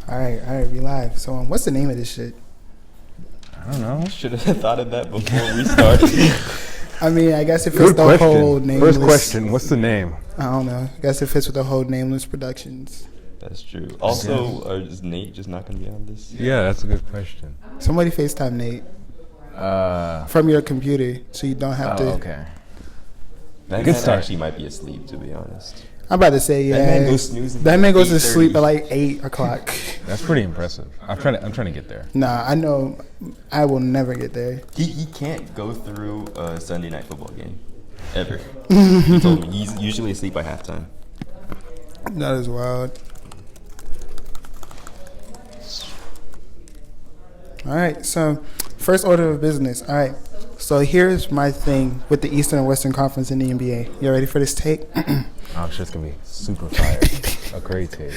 All right, we live. So, what's the name of this shit? I don't know. Should have thought of that before we started. I mean, I guess it fits the whole nameless. First question, what's the name? I don't know. I guess it fits with the whole Nameless Productions. That's true. Also, is Nate just not going to be on this? Yeah, that's a good question. Somebody FaceTime Nate from your computer, so you don't have to. Okay. That Good man start. actually might be asleep, to be honest. I'm about to say, yeah. That man goes snoozing. That man goes to 8:30. sleep at like 8 o'clock. That's pretty impressive. I'm trying to get there. Nah, I know I will never get there. He can't go through a Sunday night football game. Ever. He told me he's usually asleep by halftime. That is wild. All right, so first order of business. All right, so here's my thing with the Eastern and Western Conference in the NBA. You ready for this take? I'm sure it's going to be super fire. A great take.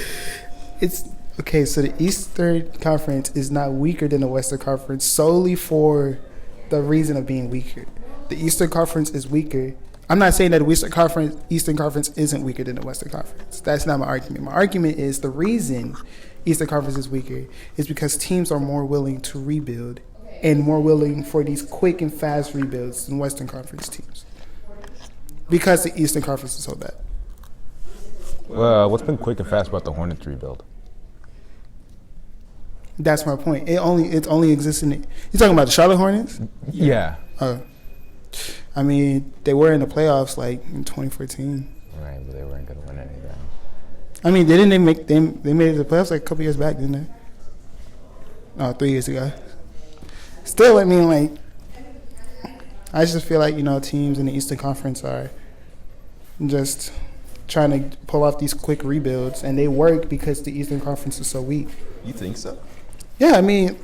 It's okay. So the Eastern Conference is not weaker than the Western Conference solely for the reason of being weaker. The Eastern Conference is weaker. I'm not saying that the Eastern Conference isn't weaker than the Western Conference. That's not my argument. My argument is the reason Eastern Conference is weaker is because teams are more willing to rebuild and more willing for these quick and fast rebuilds than Western Conference teams. Because the Eastern Conference is so bad. Well, what's been quick and fast about the Hornets rebuild? That's my point. It only exists in. You talking about the Charlotte Hornets? Yeah. I mean, they were in the playoffs like in 2014. Right, but they weren't going to win anything. I mean, didn't they make them? They made it to the playoffs like a couple years back, didn't they? Oh, 3 years ago. Still, I mean, like, I just feel like teams in the Eastern Conference are just trying to pull off these quick rebuilds, and they work because the Eastern Conference is so weak. You think so? Yeah, I mean,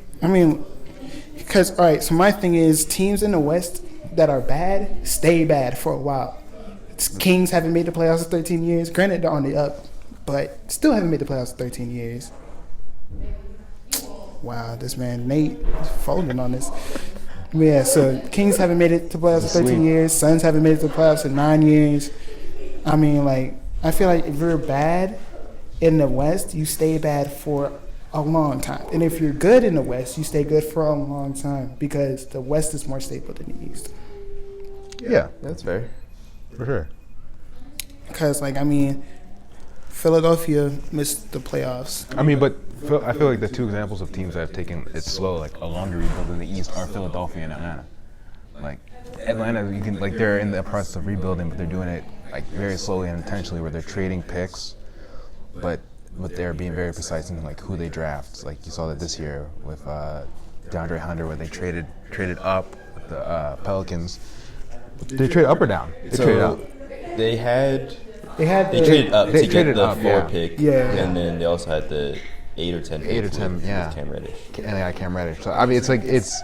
because all right. So my thing is, teams in the West that are bad stay bad for a while. Kings haven't made the playoffs in 13 years. Granted, they're on the up, but still haven't made the playoffs in 13 years. Wow, this man Nate is folding on this. Yeah, so Kings haven't made it to playoffs in 13 years. Suns haven't made it to playoffs in 9 years. I mean, like, I feel like if you're bad in the West, you stay bad for a long time. And if you're good in the West, you stay good for a long time because the West is more stable than the East. Yeah, That's fair. for sure. Because, like, I mean, Philadelphia missed the playoffs. I mean, but I feel like the two examples of teams that have taken it slow, like a longer rebuild in the East, are Philadelphia and Atlanta. Like Atlanta, you can they're in the process of rebuilding, but they're doing it like very slowly and intentionally, where they're trading picks, but they're being very precise in like who they draft. Like you saw that this year with DeAndre Hunter, where they traded up with the Pelicans. They traded up or down? They traded up. They They traded up to get the 4 yeah. pick. Yeah. And then they also had the 8 or 10 pick with Cam Reddish. And they got Cam Reddish. So I mean, it's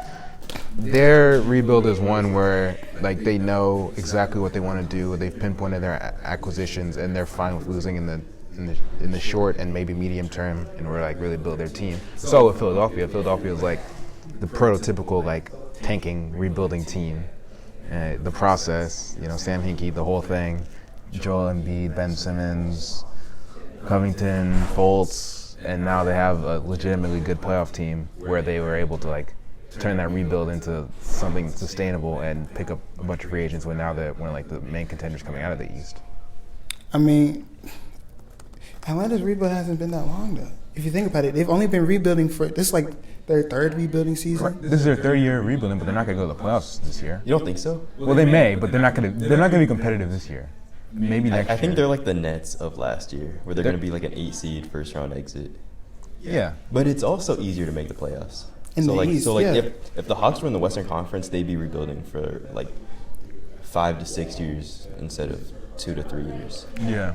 their rebuild is one where like they know exactly what they want to do. They've pinpointed their acquisitions, and they're fine with losing in the short and maybe medium term, and we're like really build their team. So with Philadelphia is like the prototypical like tanking rebuilding team. The process, Sam Hinkie, the whole thing, Joel Embiid, Ben Simmons, Covington, Fultz, and now they have a legitimately good playoff team where they were able to like turn that rebuild into something sustainable and pick up a bunch of free agents when now they're one of like the main contenders coming out of the East. I mean, Atlanta's rebuild hasn't been that long, though. If you think about it, they've only been rebuilding for this is like their third rebuilding season. This is their third year of rebuilding, but they're not going to go to the playoffs this year. You don't think so? Well, they may, but they're not going to be competitive this year. Maybe next year. I think they're like the Nets of last year, where they're going to be like an 8 seed first round exit. Yeah. But it's also easier to make the playoffs. In the East, yeah. if the Hawks were in the Western Conference, they'd be rebuilding for like 5 to 6 years instead of 2 to 3 years. Yeah.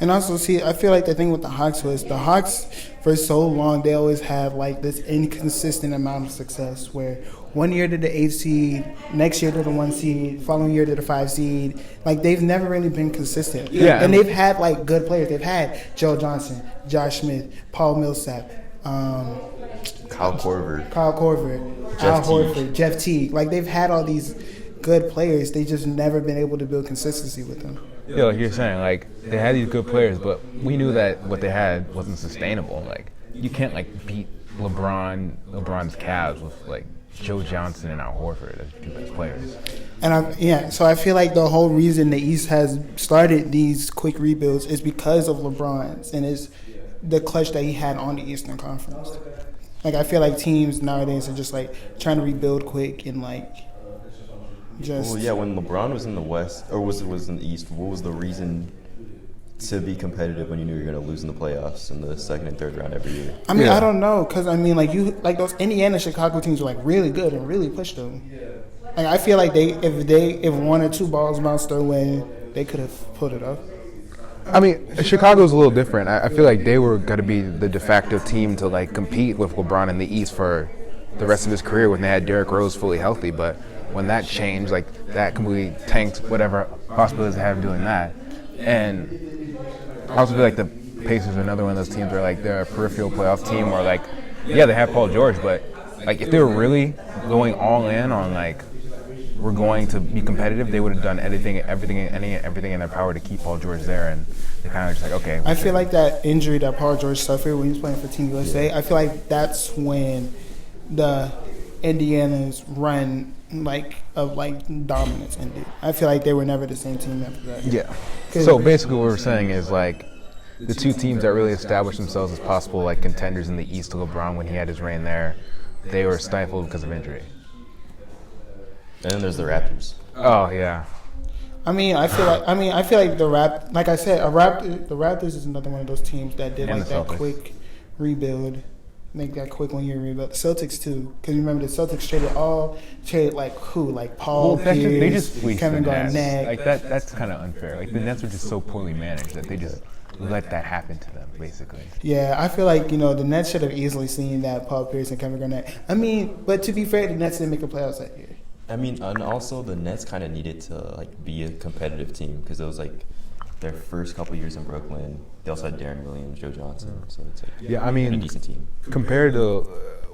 And also, see, I feel like the thing with the Hawks was the Hawks, for so long, they always have like this inconsistent amount of success where 1 year they're the 8 seed, next year they're the 1 seed, following year they're the 5 seed. Like, they've never really been consistent. Yeah. And they've had like good players. They've had Joe Johnson, Josh Smith, Paul Millsap, Kyle Korver, Al Horford, Jeff Teague. Like, they've had all these good players. They just never been able to build consistency with them. Yeah, like you're saying, like they had these good players, but we knew that what they had wasn't sustainable. Like you can't like beat LeBron's Cavs with like Joe Johnson and Al Horford as two best players. And so I feel like the whole reason the East has started these quick rebuilds is because of LeBron's and is the clutch that he had on the Eastern Conference. Like I feel like teams nowadays are just like trying to rebuild quick and like just. Well, yeah, when LeBron was in the West or was in the East, what was the reason to be competitive when you knew you were going to lose in the playoffs in the second and third round every year? I mean, I don't know, because I mean, like those Indiana, Chicago teams were like really good and really pushed them. Like I feel like if one or two balls bounced their way, they could have pulled it off. I mean, Chicago's a little different. I feel like they were going to be the de facto team to like compete with LeBron in the East for the rest of his career when they had Derrick Rose fully healthy. But when that changed, like that completely tanked whatever possibilities they had of doing that. And I also feel like the Pacers are another one of those teams where like they're a peripheral playoff team where like, yeah, they have Paul George, but like if they were really going all in on like we're going to be competitive, they would have done everything in their power to keep Paul George there, and they kind of just like, okay. I feel like that injury that Paul George suffered when he was playing for Team USA, I feel like that's when the Indiana's run of dominance ended. I feel like they were never the same team after that. Yeah. So basically what we're saying is like the two teams that really established themselves as possible like contenders in the East to LeBron when he had his reign there, they were stifled because of injury. And then there's the Raptors. Oh yeah. I feel like the Raptors is another one of those teams that did And like the that Celtics. quick rebuild, make that quick 1 year rebuild. The Celtics too, because you remember the Celtics traded like who, like Paul Pierce, they just fleeced Kevin the Nets. Garnett. Like that's kind of unfair. Like the Nets were just so poorly managed that they just let that happen to them, basically. Yeah, I feel like the Nets should have easily seen that Paul Pierce and Kevin Garnett. I mean, but to be fair, the Nets didn't make the playoffs that year. I mean, and also the Nets kind of needed to like be a competitive team because it was like their first couple years in Brooklyn. They also had Darren Williams, Joe Johnson, so it's like Yeah, I mean, a decent team. Compared to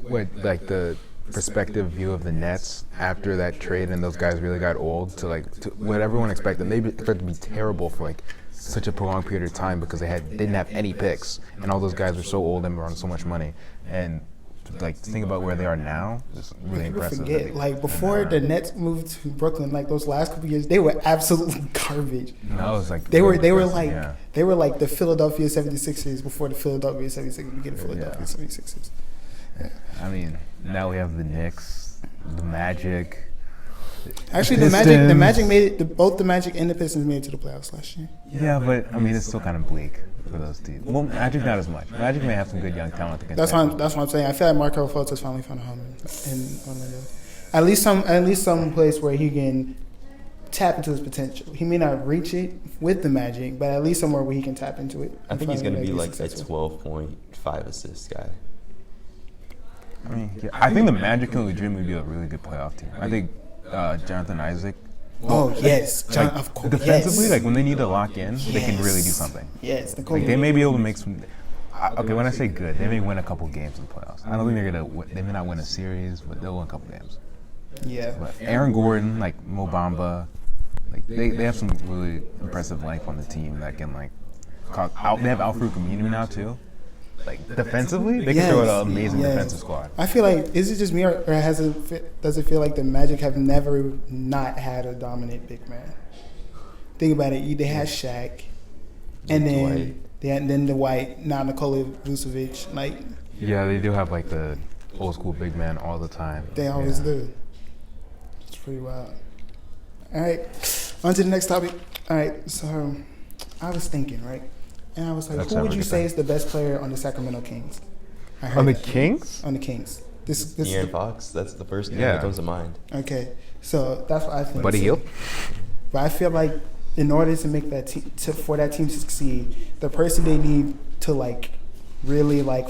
what like the perspective view of the Nets after that trade and those guys really got old to what everyone expected. They expected to be terrible for like such a prolonged period of time because they didn't have any picks and all those guys were so old and were on so much money. And like think about where they are now, it's really impressive. Forget, like before the Nets moved to Brooklyn, like those last couple years, they were absolutely garbage. No, it was like they were like the Philadelphia 76ers before the Philadelphia 76ers became the Philadelphia 76ers. Yeah. I mean, now we have the Knicks, the Magic. Actually, the Magic made it. Both the Magic and the Pistons made it to the playoffs last year. Yeah, but I mean, it's still kind of bleak for those teams. Well, Magic not as much. Magic may have some good young talent. That's what I'm saying. I feel like Markelle Fultz has finally found a home in Orlando. At least some place where he can tap into his potential. He may not reach it with the Magic, but at least somewhere where he can tap into it. I think he's going to be like a 12.5 assist guy. I mean, yeah, I think the Magic can legitimately be a really good playoff team. I think Jonathan Isaac. Oh yes, like, of course. Defensively, yes. like when they need to lock in, they can really do something. Yes, like they may be able to make some. Okay, when I say good, they may win a couple games in the playoffs. I don't think they're gonna. They may not win a series, but they'll win a couple games. Yeah. But Aaron Gordon, like Mo Bamba, like they have some really impressive life on the team that can like. They have Al-Farouq Aminu now too. Like defensively, they can throw out an amazing defensive squad. I feel like, is it just me or does it feel like the Magic have never not had a dominant big man? Think about it. They had Shaq, and then the Dwight, now Nikola Vucevic. Like, yeah, they do have like the old school big man all the time. They always do. It's pretty wild. All right, on to the next topic. All right, so I was thinking, right? And I was like, who would you say is the best player on the Sacramento Kings? On the Kings? On the Kings. This De'Aaron Fox. That's the first name that comes to mind. Okay, so that's what I think. Buddy Hield? But I feel like in order to make that team, for that team to succeed, the person they need to like really like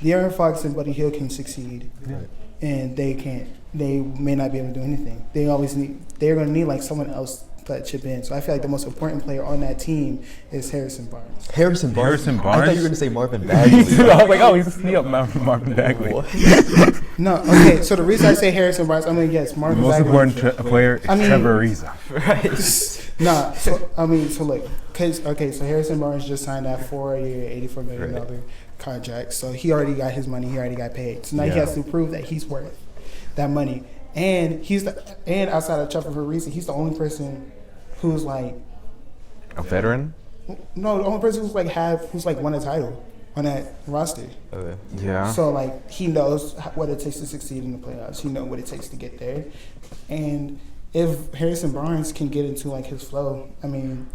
De'Aaron Fox and Buddy Hield can succeed, and they can't. They may not be able to do anything. They're going to need like someone else to chip in. So I feel like the most important player on that team is Harrison Barnes. Harrison Barnes? I thought you were going to say Marvin Bagley. I was like, oh, he's a sneak up Marvin Bagley. No, okay. So the reason I say Harrison Barnes, I'm going to guess Marvin The most Bagley. important player is Trevor Ariza. Right. Nah, so look, so Harrison Barnes just signed that 4-year, $84 million contract. So he already got his money. He already got paid. So now he has to prove that he's worth that money. And outside of Chuffin for a reason, he's the only person who's like A veteran? no, the only person who's won a title on that roster. Okay. Yeah. So like he knows what it takes to succeed in the playoffs. He knows what it takes to get there, and if Harrison Barnes can get into like his flow, I mean,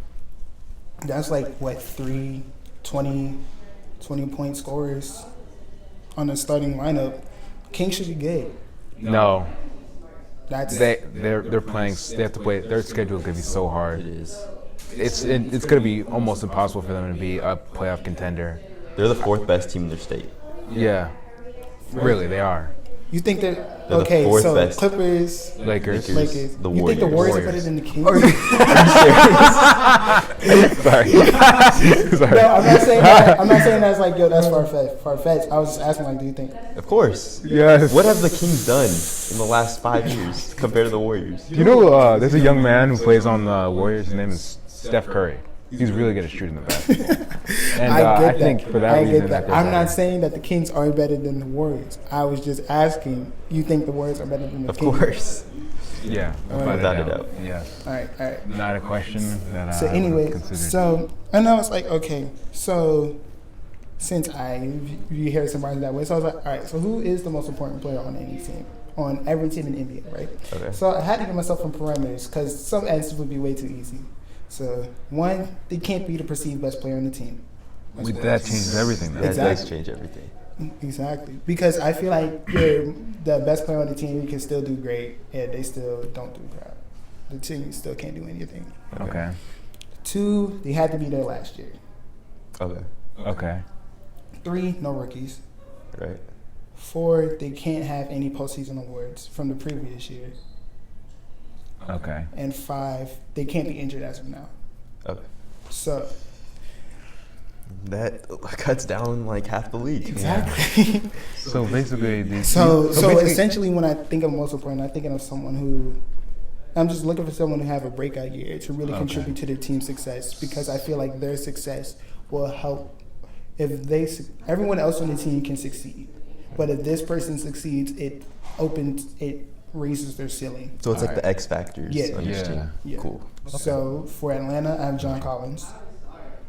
that's like what 20-point scorers on the starting lineup. King should be good. No. That's They're playing. They have to play. Their schedule is gonna be so hard. It is. It's gonna be almost impossible for them to be a playoff contender. They're the fourth best team in their state. Yeah. Really, they are. You think they're They're the fourth so best. Clippers, Lakers. Lakers. Lakers. The You think the Warriors are Warriors. better than the Kings? Sorry. Sorry. No, I'm not saying that. I'm not saying that's like that's far-fetched. I was just asking like, do you think? Of course. Yes. What have the Kings done in the last 5 years compared to the Warriors? You know, there's a young man who plays on the Warriors. His name is Steph Curry. He's really good at shooting the basketball. And I get I that. think for that I reason get that. they're I'm not better. saying that the Kings are better than the Warriors. I was just asking. You think the Warriors are better than the Of Kings? course. Yeah. Without a doubt. Yeah. All right. Not a question that So I anyway, considered. so and I was like, okay, so since I view Harrison Barnes that way, so I was like, all right, so who is the most important player on any team, on every team in the NBA, right? Okay. So I had to give myself some parameters because some answers would be way too easy. So one, they can't be the perceived best player on the team. That changes everything. Though. That Exactly. does change everything. Exactly, because I feel like you're the best player on the team. You can still do great, and they still don't do crap. The team still can't do anything. Okay. Two, they had to be there last year. Okay. Okay. Three, no rookies. Right. Four, they can't have any postseason awards from the previous year. Okay. And five, they can't be injured as of now. Okay. So That cuts down like half the league. exactly. So basically, So basically- essentially, when I think of most important, I'm thinking of someone who. I'm just looking for someone who have a breakout year to really contribute to their team's success, because I feel like their success will help if everyone else on the team can succeed. But if this person succeeds, it raises their ceiling. So it's like Alright. the X factors Yeah. on your Yeah. team. Yeah. Cool. So for Atlanta, I have John Collins.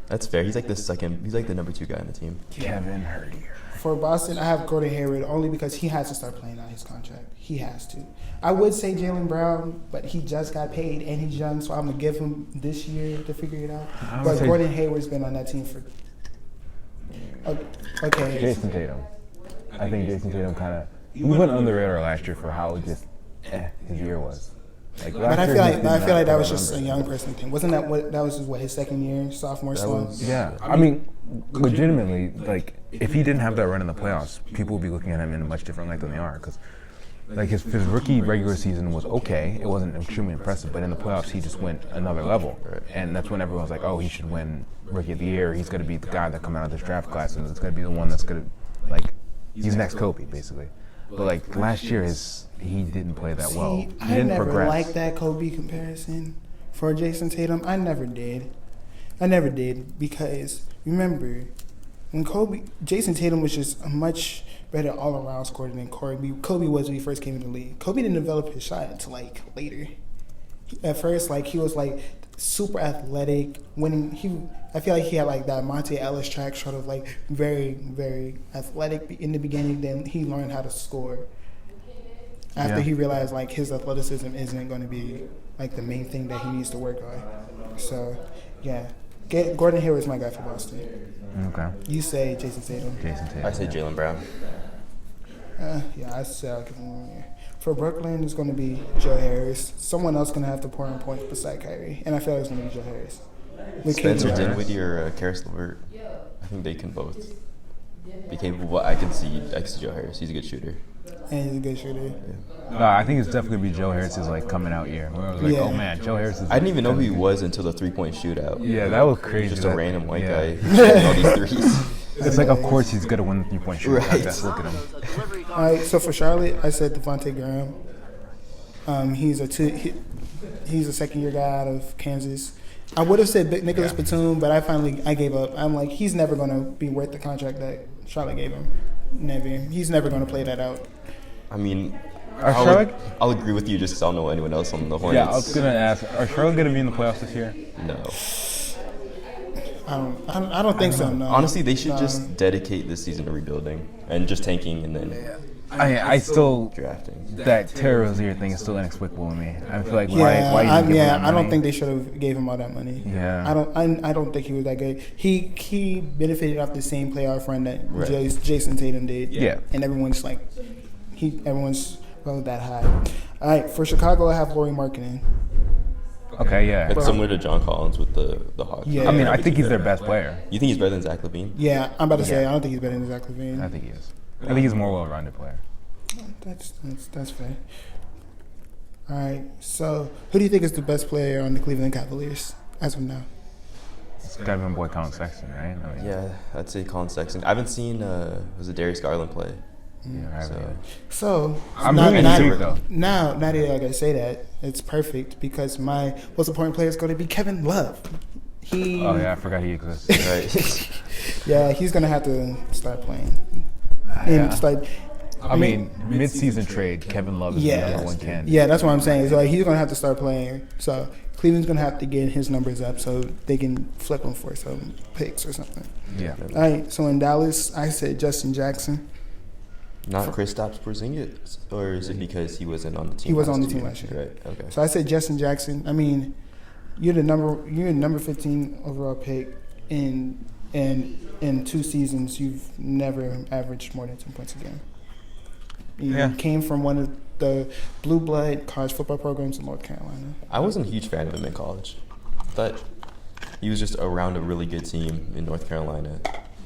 That's fair. He's like the second. He's like the number 2 guy on the team. Kevin Herter. For Boston, I have Gordon Hayward only because he has to start playing out his contract. He has to. I would say Jaylen Brown, but he just got paid and he's young, so I'm going to give him this year to figure it out. I would But say- Gordon Hayward's been on that team for. Okay. Jason Tatum. I think Jason Tatum kind of he went under the radar last year for how just his year was. Like But last I year, feel he like did that not was put just a numbers. young person thing. Wasn't that his second year, sophomore slump? was- Yeah, I mean, legitimately, like if he didn't have that run in the playoffs, people would be looking at him in a much different light than they are. Because like his rookie regular season was okay, it wasn't extremely impressive, but in the playoffs he just went another level, and that's when everyone was like, oh, he should win Rookie of the Year. He's going to be the guy that come out of this draft class, and it's going to be the one that's going to like he's next Kobe basically. But like last year, he didn't play that well. He I didn't never progress. liked that Kobe comparison for Jason Tatum. I never did because remember when Jason Tatum was just a much better all-around scorer than Kobe was when he first came in the league. Kobe didn't develop his shot until like later. At first, like he was like super athletic. I feel like he had like that Monte Ellis track, sort of like very, very athletic in the beginning. Then he learned how to score. After he realized like his athleticism isn't going to be like the main thing that he needs to work on. So, yeah, Gordon Hayward's my guy for Boston. Okay. You say Jason Tatum. Jason Tatum. I say Jaylen Brown. Yeah, I say I'll give him 1 year. For Brooklyn, it's going to be Joe Harris. Someone else going to have to pour in points beside Kyrie, and I feel like it's going to be Joe Harris. With Spencer KD. Dinwiddie or Karis LeVert. I think they can both be capable. But I can see Joe Harris. He's a good shooter. And he's a good shooter. No, I think it's definitely gonna be Joe Harris's like coming out year. Where I was like, Yeah. oh man, Joe Harris is. I didn't even know who he was until the 3-point shootout. Yeah, that was crazy. Just a that- random white yeah. guy shooting all these threes. It's like, of course he's gonna win the 3-point shootout Right. contest. Look at him. All right, so for Charlotte, I said Devontae Graham. He's a second-year guy out of Kansas. I would have said Nicholas Batum, but I gave up. I'm like, he's never going to be worth the contract that Charlotte gave him. Never. He's never going to play that out. I mean, Charlotte? I'll agree with you just because I don't know anyone else on the Hornets. Yeah, I was gonna ask, are Charlotte gonna be in the playoffs this year? No. I don't think so. No. Honestly, they should just dedicate this season to rebuilding and just tanking and then I still drafting. that Terry Rozier thing is still inexplicable to me. I feel like why you give him that I don't money? think they should have gave him all that money. Yeah. I don't think he was that good. He benefited off the same playoff run that Right. Jason Tatum did. Yeah. And everyone's rode that high. All right, for Chicago, I have Lauri Markkanen. Okay, yeah. It's similar to John Collins with the Hawks. Yeah. I mean, I think he's their best player. You think he's better than Zach LaVine? Yeah, I'm about to say I don't think he's better than Zach LaVine. I think he is. I think he's a more well-rounded player. That's fair. All right, so who do you think is the best player on the Cleveland Cavaliers as of now? It's gotta be my boy Colin Sexton, right? I mean, Yeah, I'd say Colin Sexton. I haven't seen was it Darius Garland play? yeah, I haven't So- either. So I'm not, really not, intrigued, though. now that I gotta say that, it's perfect because my most important player is going to be Kevin Love. Oh yeah, I forgot he exists. Right. Yeah, he's gonna have to start playing. And Yeah. start, I mean, mid-season trade, Kevin Love is the number one candidate. Yeah, that's what I'm saying. So like, he's gonna have to start playing. So Cleveland's gonna have to get his numbers up so they can flip him for some picks or something. Yeah. All right. So in Dallas, I said Justin Jackson. Not Kristaps Porzingis, or is it because he wasn't on the team? He was on the last team year? last year. Right. Okay. So I said Justin Jackson. I mean, you're number 15 overall pick in 2 seasons. You've never averaged more than 10 points a game. You came from one of the blue blood college football programs in North Carolina. I wasn't a huge fan of him in college. I thought he was just around a really good team in North Carolina.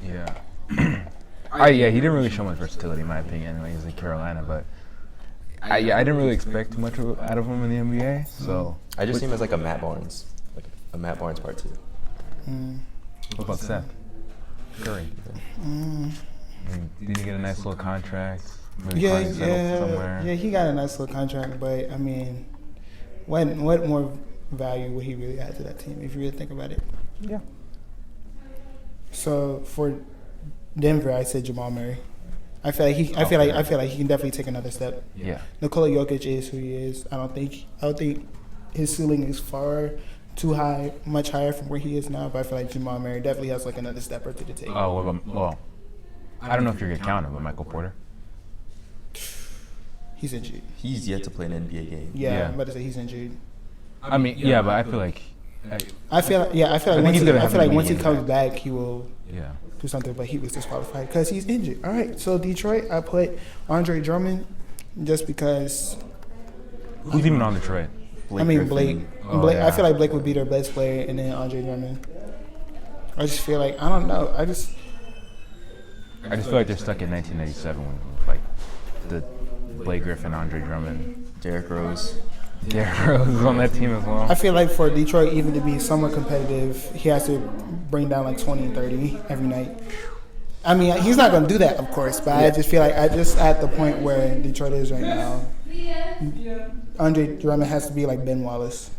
Yeah. He didn't really show much versatility in my opinion. Anyway, he's in Carolina, but I didn't really expect too much out of him in the NBA. So I just see him as like a Matt Barnes, part 2. what about Seth Curry? I mean, did he get a nice little contract? Maybe finally settle somewhere? Yeah, he got a nice little contract, but I mean, what more value would he really add to that team if you really think about it? Yeah. So for Denver, I said Jamal Murray. I feel like he can definitely take another step. Yeah. Nikola Jokic is who he is. I don't think his ceiling is too high, much higher from where he is now. But I feel like Jamal Murray definitely has like another step or two to take. Oh, well, I don't know if you're gonna count him, but Michael Porter. He's injured. He's yet to play an NBA game. Yeah, I'm about to say he's injured. I mean, yeah, but I feel like. I feel like once he comes back, he will Yeah. do something. But he was disqualified because he's injured. All right, so Detroit, I put Andre Drummond just because. Who's even on Detroit? Griffin. Blake. Oh, Blake yeah. I feel like Blake would be their best player, and then Andre Drummond. I just feel like I don't know. I just I just feel like they're stuck in 1997 with like the Blake Griffin, Andre Drummond, Derrick Rose. Derrick Rose is on that team as well. I feel like for Detroit even to be somewhat competitive, he has to bring down like 20 and 30 every night. I mean, he's not going to do that, of course, but I just feel like at the point where Detroit is right now, Andre Drummond has to be like Ben Wallace.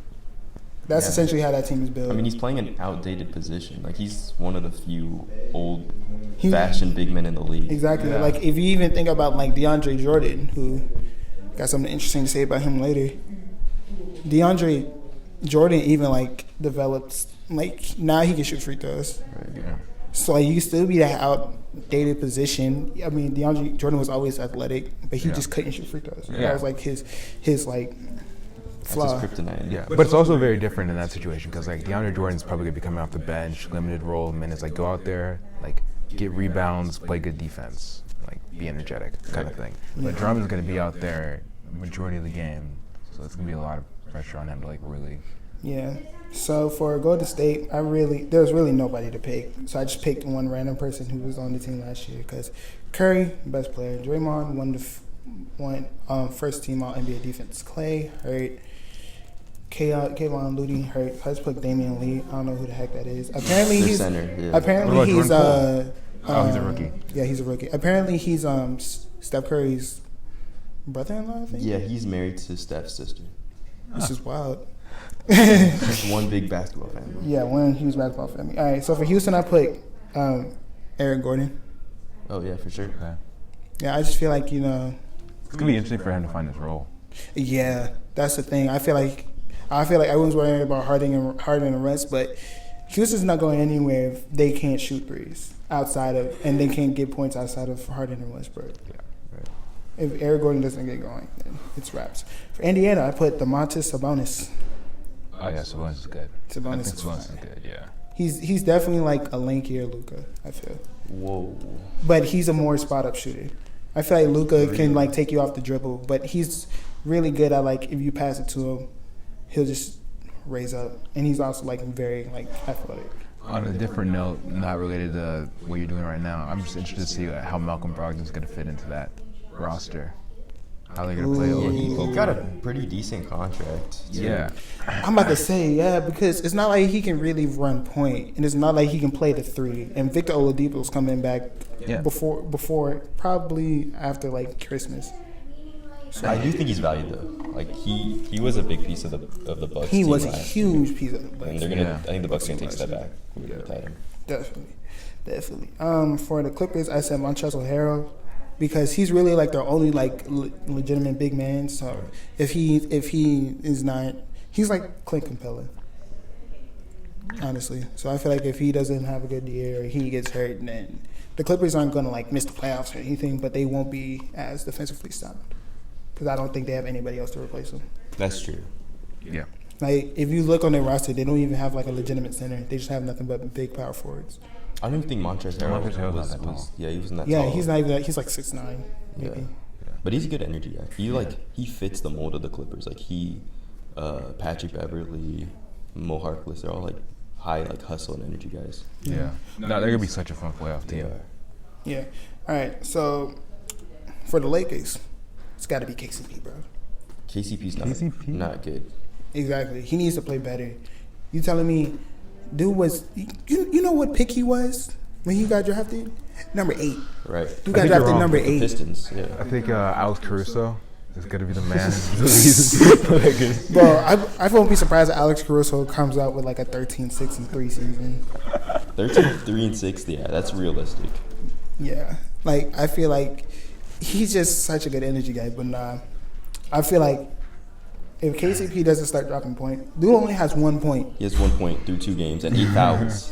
That's essentially how that team is built. I mean, he's playing an outdated position. Like, he's one of the few old-fashioned big men in the league. Exactly. Yeah. Like, if you even think about, like, DeAndre Jordan, who got something interesting to say about him later. DeAndre Jordan even, like, developed, like, now he can shoot free throws. Right. Yeah. So, like, you can still be that outdated position. I mean, DeAndre Jordan was always athletic, but he just couldn't shoot free throws. Yeah. That was, like, his like, That's flaw. his kryptonite. Yeah, but it's also very different in that situation because like DeAndre Jordan's probably gonna be coming off the bench, limited role minutes. Like go out there, like get rebounds, play good defense, like be energetic, kind of thing. But Drummond's gonna be out there the majority of the game, so it's gonna be a lot of pressure on him to like really. Yeah. So for Golden State, there's really nobody to pick. So I just picked one random person who was on the team last year because Curry, best player. Draymond won first team All NBA defense. Clay hurt. Kayvon Looney hurt. I just put Damian Lee. I don't know who the heck that is. Apparently Their he's center, yeah. apparently What about he's Jordan Poole? He's a rookie. Yeah, he's a rookie. Apparently he's Steph Curry's brother-in-law, I think. Yeah, he's married to Steph's sister. This is wild. It's one big basketball family. Yeah, one huge basketball family. All right, so for Houston, I put Eric Gordon. Oh yeah, for sure. Okay. Yeah, I just feel like, It's gonna be interesting for him to find his role. yeah, that's the thing. I feel like everyone's worrying about Harden and Russ, but Houston's not going anywhere if they can't shoot threes and they can't get points outside of Harden and Westbrook. Yeah. Right. If Eric Gordon doesn't get going, then it's wraps. For Indiana, I put Domantas Sabonis. Oh yeah, Sabonis is good. I think Sabonis is Sabonis is fine. good. Yeah. He's definitely like a lankier Luka, I feel. Whoa. But he's a more spot up shooter. I feel like Luka can like take you off the dribble, but he's really good at like if you pass it to him, he'll just raise up, and he's also like very like athletic. On a different note, not related to what you're doing right now, I'm just interested to see how Malcolm Brogdon's going to fit into that roster. How they're going to play He over. got a pretty decent contract. too. Yeah. I'm about to say, yeah, because it's not like he can really run point, and it's not like he can play the three. And Victor Oladipo's coming back Yeah. before probably after like Christmas. So I do think he's valued though. Like he was a big piece of the Bucks. he team was a last year. huge piece of And like, they're gonna. Yeah. I think the Bucks are gonna take a step back without him. definitely. For the Clippers, I said Montrezl Harrell because he's really like their only like legitimate big man. So if he is not, he's like Clint Capella. Honestly, so I feel like if he doesn't have a good year or he gets hurt, then the Clippers aren't gonna like miss the playoffs or anything, but they won't be as defensively sound because I don't think they have anybody else to replace him. That's true. Yeah. Like if you look on their roster, they don't even have like a legitimate center. They just have nothing but big power forwards. I don't even think Montrezl Harrell Montrezl Harrell's was, not that tall. Yeah, he wasn't that Yeah, tall. he's not even that. He's like 6'9", maybe. Yeah. But he's a good energy guy. He fits the mold of the Clippers. Like Patrick Beverly, Mo Harkless, they're all like high like hustle and energy guys. Yeah. No, they're going to be such a fun playoff They team. are. Yeah. All right. So for the Lakers, it's got to be KCP, bro. KCP's KCP? not good. Exactly. He needs to play better. You telling me, dude was you know what pick he was when he got drafted? Number 8. Right. You got I think you're drafted wrong. number The 8. Pistons, I yeah. think Alex Caruso is going to be the man. Bro, I won't be surprised if Alex Caruso comes out with like a 13-6-3 season. 13-3-6, yeah, that's realistic. Yeah. Like I feel like he's just such a good energy guy, but nah. I feel like if KCP doesn't start dropping points, dude only has 1 point. He has 1 point through 2 games and 8 fouls.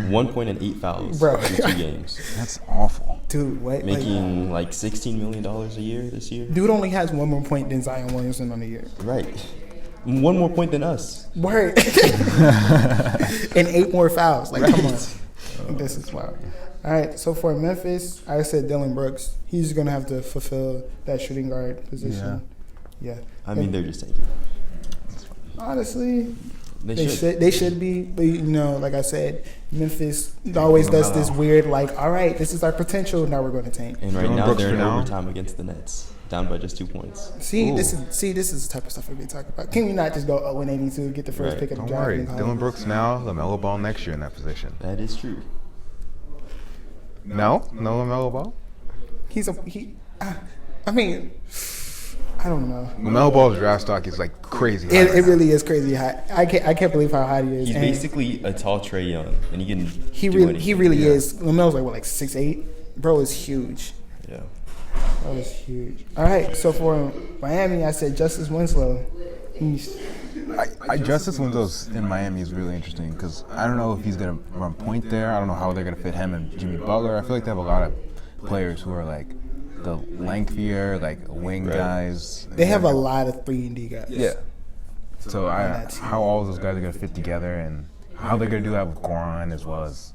1 point and 8 fouls Bro. through 2 games. That's awful. Dude, what? Like, Making like $16 million a year this year. dude only has 1 more point than Zion Williamson on the year. Right. 1 more point than us. Word. And 8 more fouls. Like, come on. This is wild. All right, so for Memphis, I said Dylan Brooks. He's going to have to fulfill that shooting guard position. Yeah. I mean, they're just tanking. Honestly, They should. They should be. But, you know, like I said, Memphis always does this weird, like, all right, this is our potential. Now we're going to tank. And right Dylan now Brooks they're in for now? overtime against the Nets, down by just 2 points. This is the type of stuff we've been talking about. Can we not just go 0-82, get the first Right. pick of the Don't draft? worry. and call Dylan it? Brooks now, LaMelo Ball next year in that position. That is true. No LaMelo Ball? I mean, I don't know. LaMelo Ball's draft stock is like crazy. high It right now. really is crazy high. I can't believe how high he is. He's And basically a tall Trae Young, and he can. he do really anything. is. Lamelo's like what, like 6'8"? Bro is huge. Yeah. Bro is huge. All right, so for Miami, I said Justice Winslow. He's Justice Winslow's in Miami is really interesting because I don't know if he's going to run point there. I don't know how they're going to fit him and Jimmy Butler. I feel like they have a lot of players who are like the lengthier, like wing guys. they have a lot of 3-and-D guys. Yeah. So that team. how all those guys are going to fit together and how they're going to do that with Goran as well as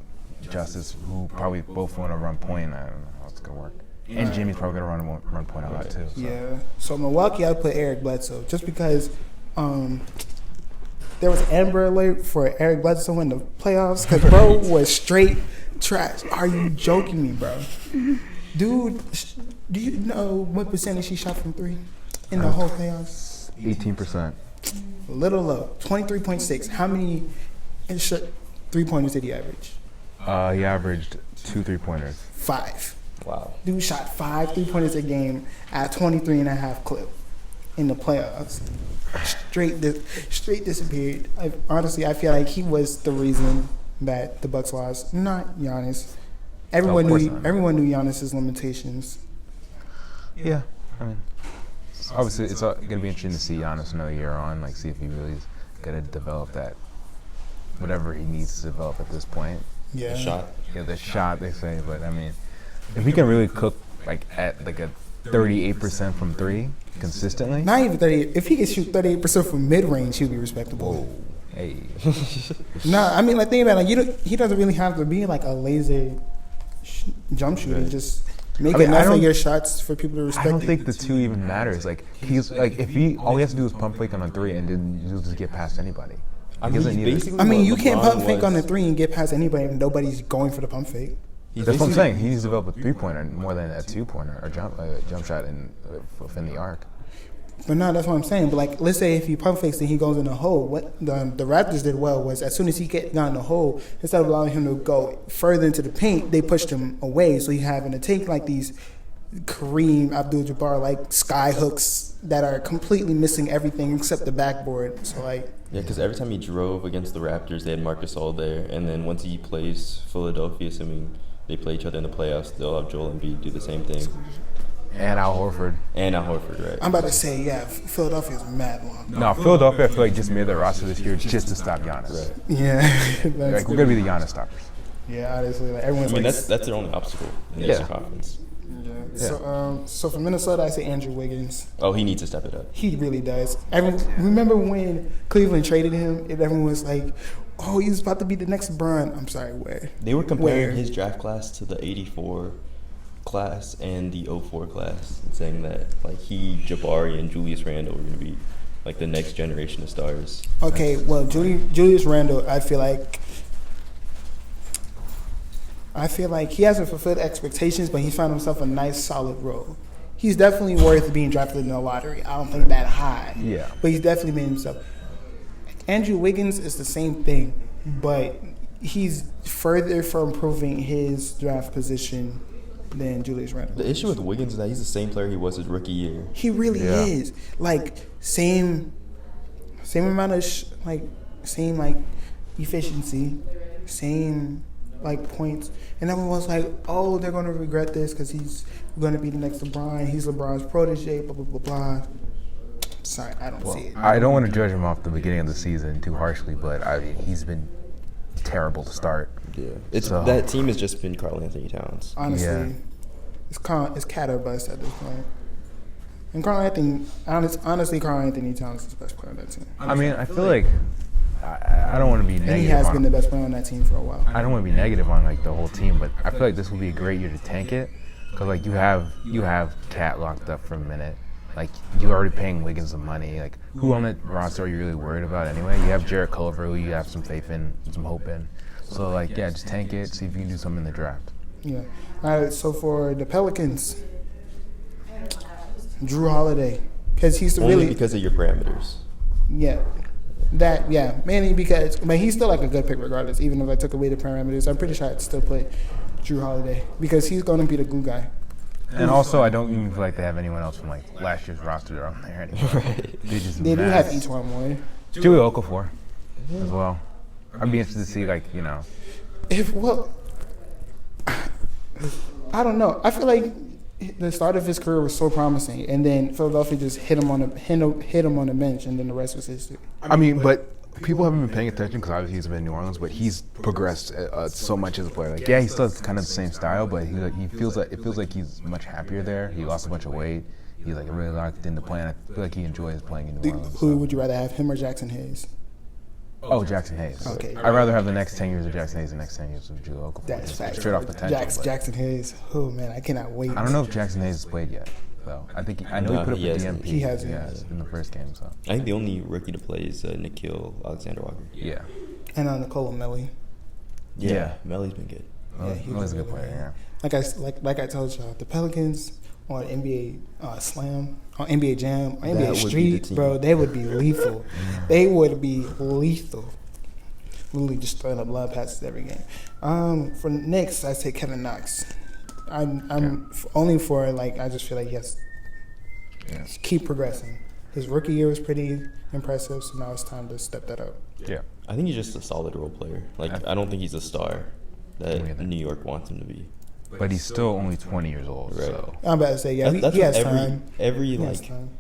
Justice, who probably both want to run point. I don't know how it's going to work. And Jimmy's probably going to run point a lot too. So. Yeah. So Milwaukee, I put Eric Bledsoe just because there was Amber Alert for Eric Bledsoe in the playoffs because bro was straight trash. Are you joking me, bro? Dude, do you know what percentage he shot from 3 in the whole playoffs? 18%. A little low, 23.6. How many 3-pointers did he average? He averaged 2 3-pointers. 5. Wow. Dude shot 5 3-pointers a game at 23.5 clip in the playoffs. Straight disappeared. Honestly, I feel like he was the reason that the Bucks lost, not Giannis. Everyone course knew not. everyone knew Giannis's limitations. Yeah, I mean, obviously it's going to be interesting to see Giannis another year on, like see if he really is going to develop that, whatever he needs to develop at this point. Yeah. The shot. Yeah, the shot they say, but I mean, if he can really cook like at like a 38% from three consistently. Not even 38. If he could shoot 38% from mid range, he would be respectable. Whoa, hey, No, I mean, like think about it. Like, he doesn't really have to be like a laser jump shooter. Right. Just make I mean, I enough of don't- your shots for people to respect. I don't you. think the two even matters. Like he's like if he all he has to do is pump fake on a three and then he'll just get past anybody. I He mean, doesn't he's need it. basically I mean, what you can't LeBron pump fake on was. the 3 and get past anybody if nobody's going for the pump fake. He's That's what I'm basically- saying. He needs to develop a 3-pointer more than a 2-pointer or jump shot within the arc. But no, that's what I'm saying. But like, let's say if he pump fakes and he goes in the hole, what the Raptors did well was as soon as he got in the hole, instead of allowing him to go further into the paint, they pushed him away. So you having to take like these Kareem Abdul-Jabbar like sky hooks that are completely missing everything except the backboard. So like, Yeah, because every time he drove against the Raptors, they had Marcus All there, and then once he plays Philadelphia, assuming they play each other in the playoffs, they'll have Joel Embiid do the same thing, And Al Horford. and Al Horford, right? I'm about to say, yeah, Philadelphia's mad long. No, Philadelphia I feel like just made their roster this year just to stop Giannis. Right. Yeah, that's Like we're gonna be the Giannis stoppers. yeah, honestly, like I everyone's mean, like, that's their only obstacle in the Yeah. Eastern Conference. yeah. So for Minnesota, I say Andrew Wiggins. Oh, he needs to step it up. He really does. Remember when Cleveland traded him and everyone was like, oh, he's about to be the next LeBron. I'm sorry, where? They were comparing Where? his draft class to the '84 class and the '04 class, and saying that like he, Jabari, and Julius Randle were going to be like the next generation of stars. Okay, well, Julius Randle, I feel like he hasn't fulfilled expectations, but he found himself a nice, solid role. He's definitely worth being drafted in the lottery. I don't think that high. Yeah. But he's definitely made himself. Andrew Wiggins is the same thing, but he's further from improving his draft position than Julius Randle. The issue with Wiggins is that he's the same player he was his rookie year. He really Yeah. is. Like same amount of same efficiency, same like points, and everyone was like, "Oh, they're gonna regret this because he's gonna be the next LeBron. He's LeBron's protege." Blah blah blah blah. Sorry, I don't see it. I don't want to judge him off the beginning of the season too harshly, but he's been terrible to start. Yeah, So- that team has just been Karl Anthony Towns. Honestly, Yeah. it's cat or bust at this point. And honestly, Karl Anthony Towns is the best player on that team. I mean, I feel like I don't want to be And negative. he has on been the best player on that team for a while. I don't want to be negative on like the whole team, but I feel like this will be a great year to tank it because like you have Cat locked up for a minute. Like you're already paying Wiggins the money. Like who on that roster are you really worried about anyway? You have Jarrett Culver, who you have some faith in, some hope in. So like yeah, just tank it. See if you can do something in the draft. Yeah. All right. So for the Pelicans, Drew Holiday, because he's Only really because of your parameters. mainly because he's still like a good pick regardless. Even if I took away the parameters, I'm pretty sure I'd still play Drew Holiday because he's going to be the glue guy. And also, I don't even feel like they have anyone else from like last year's roster on there anymore. They just They do have mess. Etuan Moore. Joey Okafor as well. I'd be interested to see like I don't know. I feel like the start of his career was so promising, and then Philadelphia just hit him on the bench, and then the rest was history. I mean, but people haven't been paying attention because obviously he's been in New Orleans, but he's progressed so much as a player. Like, yeah, he still has kind of the same style, but he feels like he's much happier there. He lost a bunch of weight. He's like really locked into playing. I feel like he enjoys playing in New Orleans. Who would you rather have, him or Jackson Hayes? Oh, Jackson Hayes. Okay. I'd rather have the next 10 years of Jackson Hayes than the next 10 years of Joe Okafor. That's fact. Straight off potential. but Jackson Hayes. Oh man, I cannot wait. I don't know if Jackson Hayes has played yet, though. I know he No, put up he a hasn't. DMP. He hasn't. Yeah, in the first game. So I think the only rookie to play is Nikhil Alexander-Walker. yeah. And Nicolo Melli. Yeah. Melly's been good. Yeah, he He's was a good really player. Like I told y'all, the Pelicans on NBA Slam, on NBA Jam, on That NBA would be the Street, team. bro, they would be lethal. They would be lethal. Literally just throwing up love passes every game. For Knicks, I say Kevin Knox. I'm only for like I just feel like yes, Yeah. keep progressing. His rookie year was pretty impressive, so now it's time to step that up. Yeah. I think he's just a solid role player. Like I don't think he's a star that New York wants him to be. But he's still only 20 years old, Right. so. I'm about to say yeah, That's he has what time. every He has like time.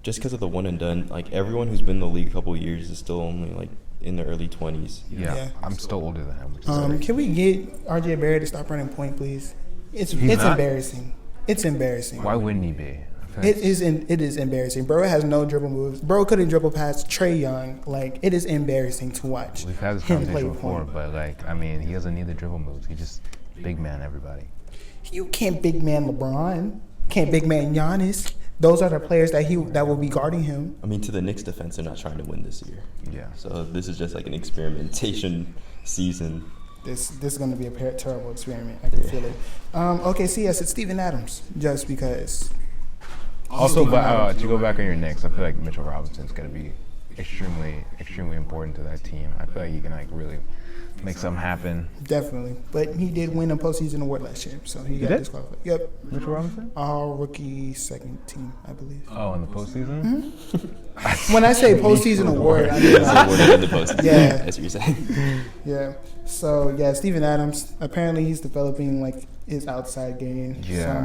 just because of the one and done. Like everyone who's been in the league a couple of years is still only like in their early 20s. Yeah, Yeah. I'm still older than him. Which is great. Can we get RJ Barrett to stop running point, please? It's He's not? embarrassing. It's embarrassing. Why wouldn't he be? It is embarrassing. Bro has no dribble moves. Bro couldn't dribble past Trey Young. Like it is embarrassing to watch. We've had this him play conversation before, point. but like, I mean, he doesn't need the dribble moves. He just big man everybody. You can't big man LeBron. Can't big man Giannis. Those are the players that will be guarding him. I mean, to the Knicks' defense, they're not trying to win this year. Yeah. So this is just like an experimentation season. This is going to be a terrible experiment. I can feel it. Okay, yes, it's Steven Adams. Just because. Also, but to go back on your Knicks, I feel like Mitchell Robinson's going to be extremely, extremely important to that team. I feel like he can like really make something happen. Definitely. But he did win a postseason award last year, so he got did? disqualified. Yep. Mitchell Robinson? All rookie second team, I believe. Oh, in the postseason? Mm-hmm. When I say postseason award, I mean That's like, awarded in the postseason. Yeah. That's what you're saying. yeah. So yeah, Steven Adams. Apparently, he's developing like his outside game. So Yeah.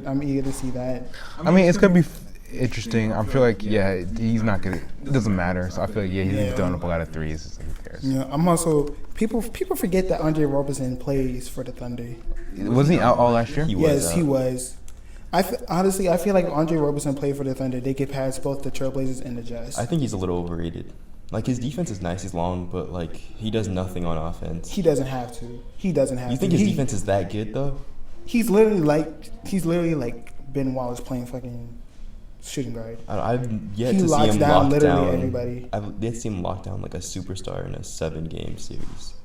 I'm eager to see that. I mean, it's going to be interesting. I feel like, yeah, he's not going to, it doesn't matter. So I feel like, yeah, he's throwing up a lot of threes. It's like, who cares? Yeah. I'm also people forget that Andre Robertson plays for the Thunder. Wasn't he out all last year? He was Yes, out. he was. Honestly, I feel like if Andre Roberson played for the Thunder, they get past both the Trailblazers and the Jazz. I think he's a little overrated. Like his defense is nice, he's long, but like he does nothing on offense. He doesn't have to. He doesn't have to. You think his defense is that good though? He's literally like Ben Wallace playing fucking shooting guard. I've yet He to see locks him down lock literally down. everybody. I've yet to see him lock down like a superstar in a 7-game series.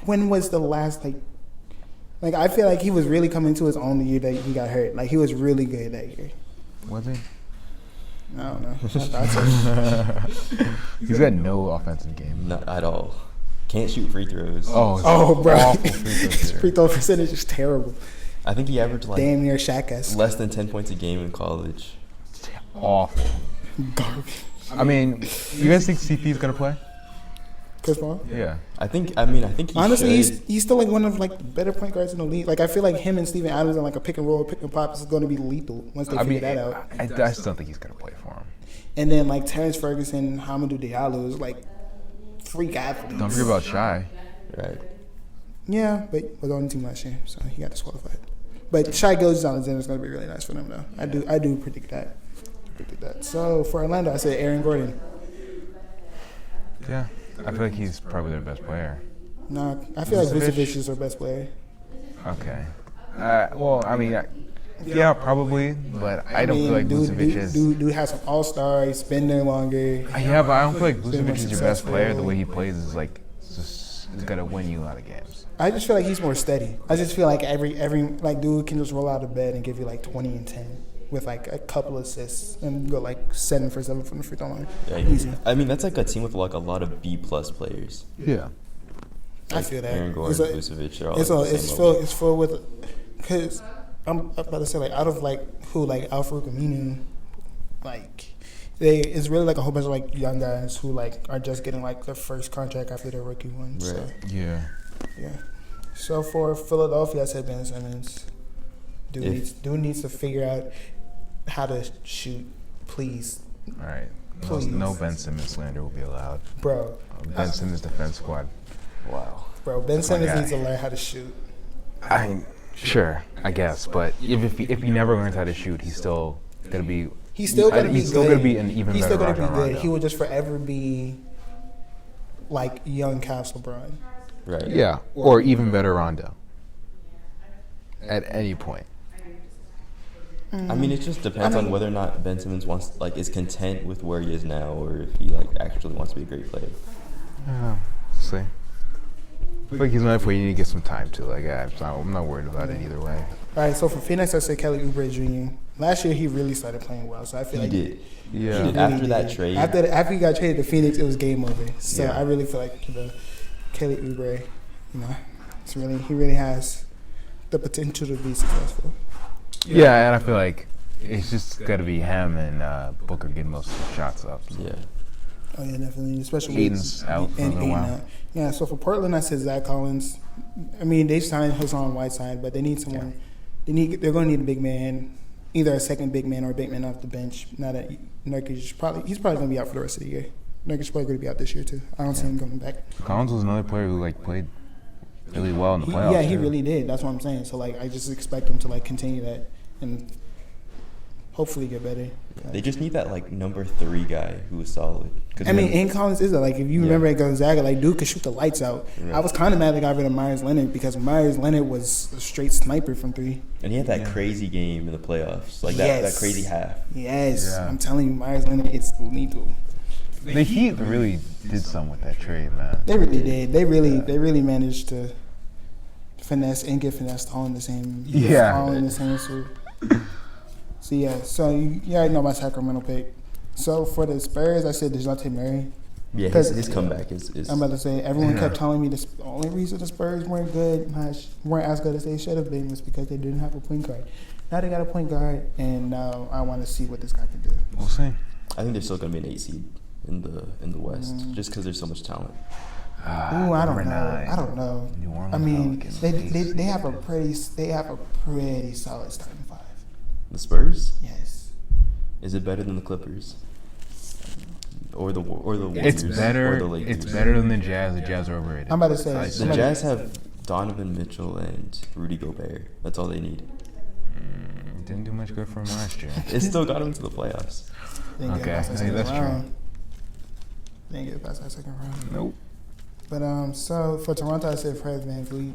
When was the last like I feel like he was really coming to his own the year that he got hurt. Like he was really good that year. Was he? I don't know. I thought so. He's got no offensive game. Not at all. Can't shoot free throws. Oh, bro. awful free throw His shooter. free throw percentage is terrible. I think he averaged like Damn near Shaq-esque. less than 10 points a game in college. Awful. Garbage. I mean, you guys think CP's going to play? Chris Paul? Yeah. I think he Honestly, should. he's still like one of like the better point guards in the league. Like I feel like him and Steven Adams and like a pick and roll, pick and pop is going to be lethal once they figure that out. I still think he's going to play for him. And then like Terrence Ferguson, Hamidou Diallo is like freak athletes. Don't forget about Shy. Right. Yeah, but was on the team last year, so he got disqualified. But Shai Gilgeous-Alexander is going to be really nice for them though. I do predict that. So for Orlando, I said Aaron Gordon. Yeah. I feel like he's probably their best player. Nah, I feel like Vucevic? Vucevic is their best player. Okay. Well, I mean, yeah, probably, but I don't feel like Vucevic is. Dude has some all-star. He's been there longer. Yeah, but I don't feel like Vucevic more is your best player. The successful. way he plays is like, he's gonna win you a lot of games. I just feel like he's more steady. I just feel like every like dude can just roll out of bed and give you like 20 and 10 with like a couple assists and go like 7 for 7 from the free throw line. Yeah, Easy. I mean, that's like a team with like a lot of B+ players. Yeah. I feel that. Aaron Gordon, Vucevic, they're all It's like all the it's same full level. it's full with because I'm about to say like out of like who like Al-Farouq Aminu, like it's really like a whole bunch of like young guys who like are just getting like their first contract after their rookie one. So Right. Yeah. yeah. So for Philadelphia, I said Ben Simmons. Dude needs to figure out how to shoot, please, All right. Please. No Ben Simmons slander will be allowed. bro. Ben Simmons defense squad. Wow. Bro, Ben my Simmons guy. needs to learn how to shoot. I mean, sure, I guess, but if he never learns how to shoot, he's still gonna be. He's still gonna be He's still good. gonna be an even He's better still gonna be Rajon good. Rondo. He will just forever be like young Cavs LeBron. Right. Yeah, or even better Rondo. At any point. I mean, it just depends on whether or not Ben Simmons is content with where he is now, or if he like actually wants to be a great player. See. I feel like he's not where you need to get some time to. Like, I'm not worried about it either way. All right, so for Phoenix, I said Kelly Oubre Jr. Last year, he really started playing well, so I feel He like did. Yeah. He did. After that trade. After he got traded to Phoenix, it was game over. So Yeah. I really feel like Kelly Oubre, he really has the potential to be successful. Yeah, and I feel like it's just got to be him and Booker getting most of the shots up. So. Yeah. Oh yeah, definitely. Especially Aiden's out for a little while. Yeah, so for Portland, I said Zach Collins. I mean, they signed Hassan Whiteside, but they need someone. They're going to need a big man, either a second big man or a big man off the bench. Now that Nurkic he's probably going to be out for the rest of the year. Nurkic's probably going to be out this year too. I don't see him coming back. Collins was another player who like played really well in the playoffs. Yeah, he really did. That's what I'm saying. So like, I just expect him to like continue that and hopefully get better. They just need that like number 3 guy who was solid. I mean, and Collins is like, if you remember at Gonzaga, like dude could shoot the lights out. Right. I was kind of mad they got rid of Myers Leonard because Myers Leonard was a straight sniper from 3. And he had that crazy game in the playoffs, like that crazy half. Yes, Yeah. I'm telling you, Myers Leonard is lethal. The Heat really did something with that trade, man. They really did. They really managed to finesse and get finessed all in the same. Yeah. All in the same suit. So yeah, you already know my Sacramento pick. So for the Spurs, I said DeJounte Murray. Yeah, 'Cause- his comeback is I'm about to say, everyone kept telling me the only reason the Spurs weren't as good as they should have been was because they didn't have a point guard. Now they got a point guard, and now I want to see what this guy can do. We'll see. I think they're still gonna be an 8 seed in the West, just because there's so much talent. Ooh, I don't Number know. 9. I don't know. New Orleans I mean, Pelicans. they have a pretty solid starting 5. The Spurs, Yes. is it better than the Clippers? Or the Warriors? It's better. Or the Lakers? It's better than the Jazz. The Jazz are overrated. I'm about to say The Jazz have Donovan Mitchell and Rudy Gobert. That's all they need. Didn't do much good for him last year. It still got them to the playoffs. They didn't get Okay, past that I think second that's true. round. They didn't get past that second round. Nope. But so for Toronto, I said Fred VanVleet.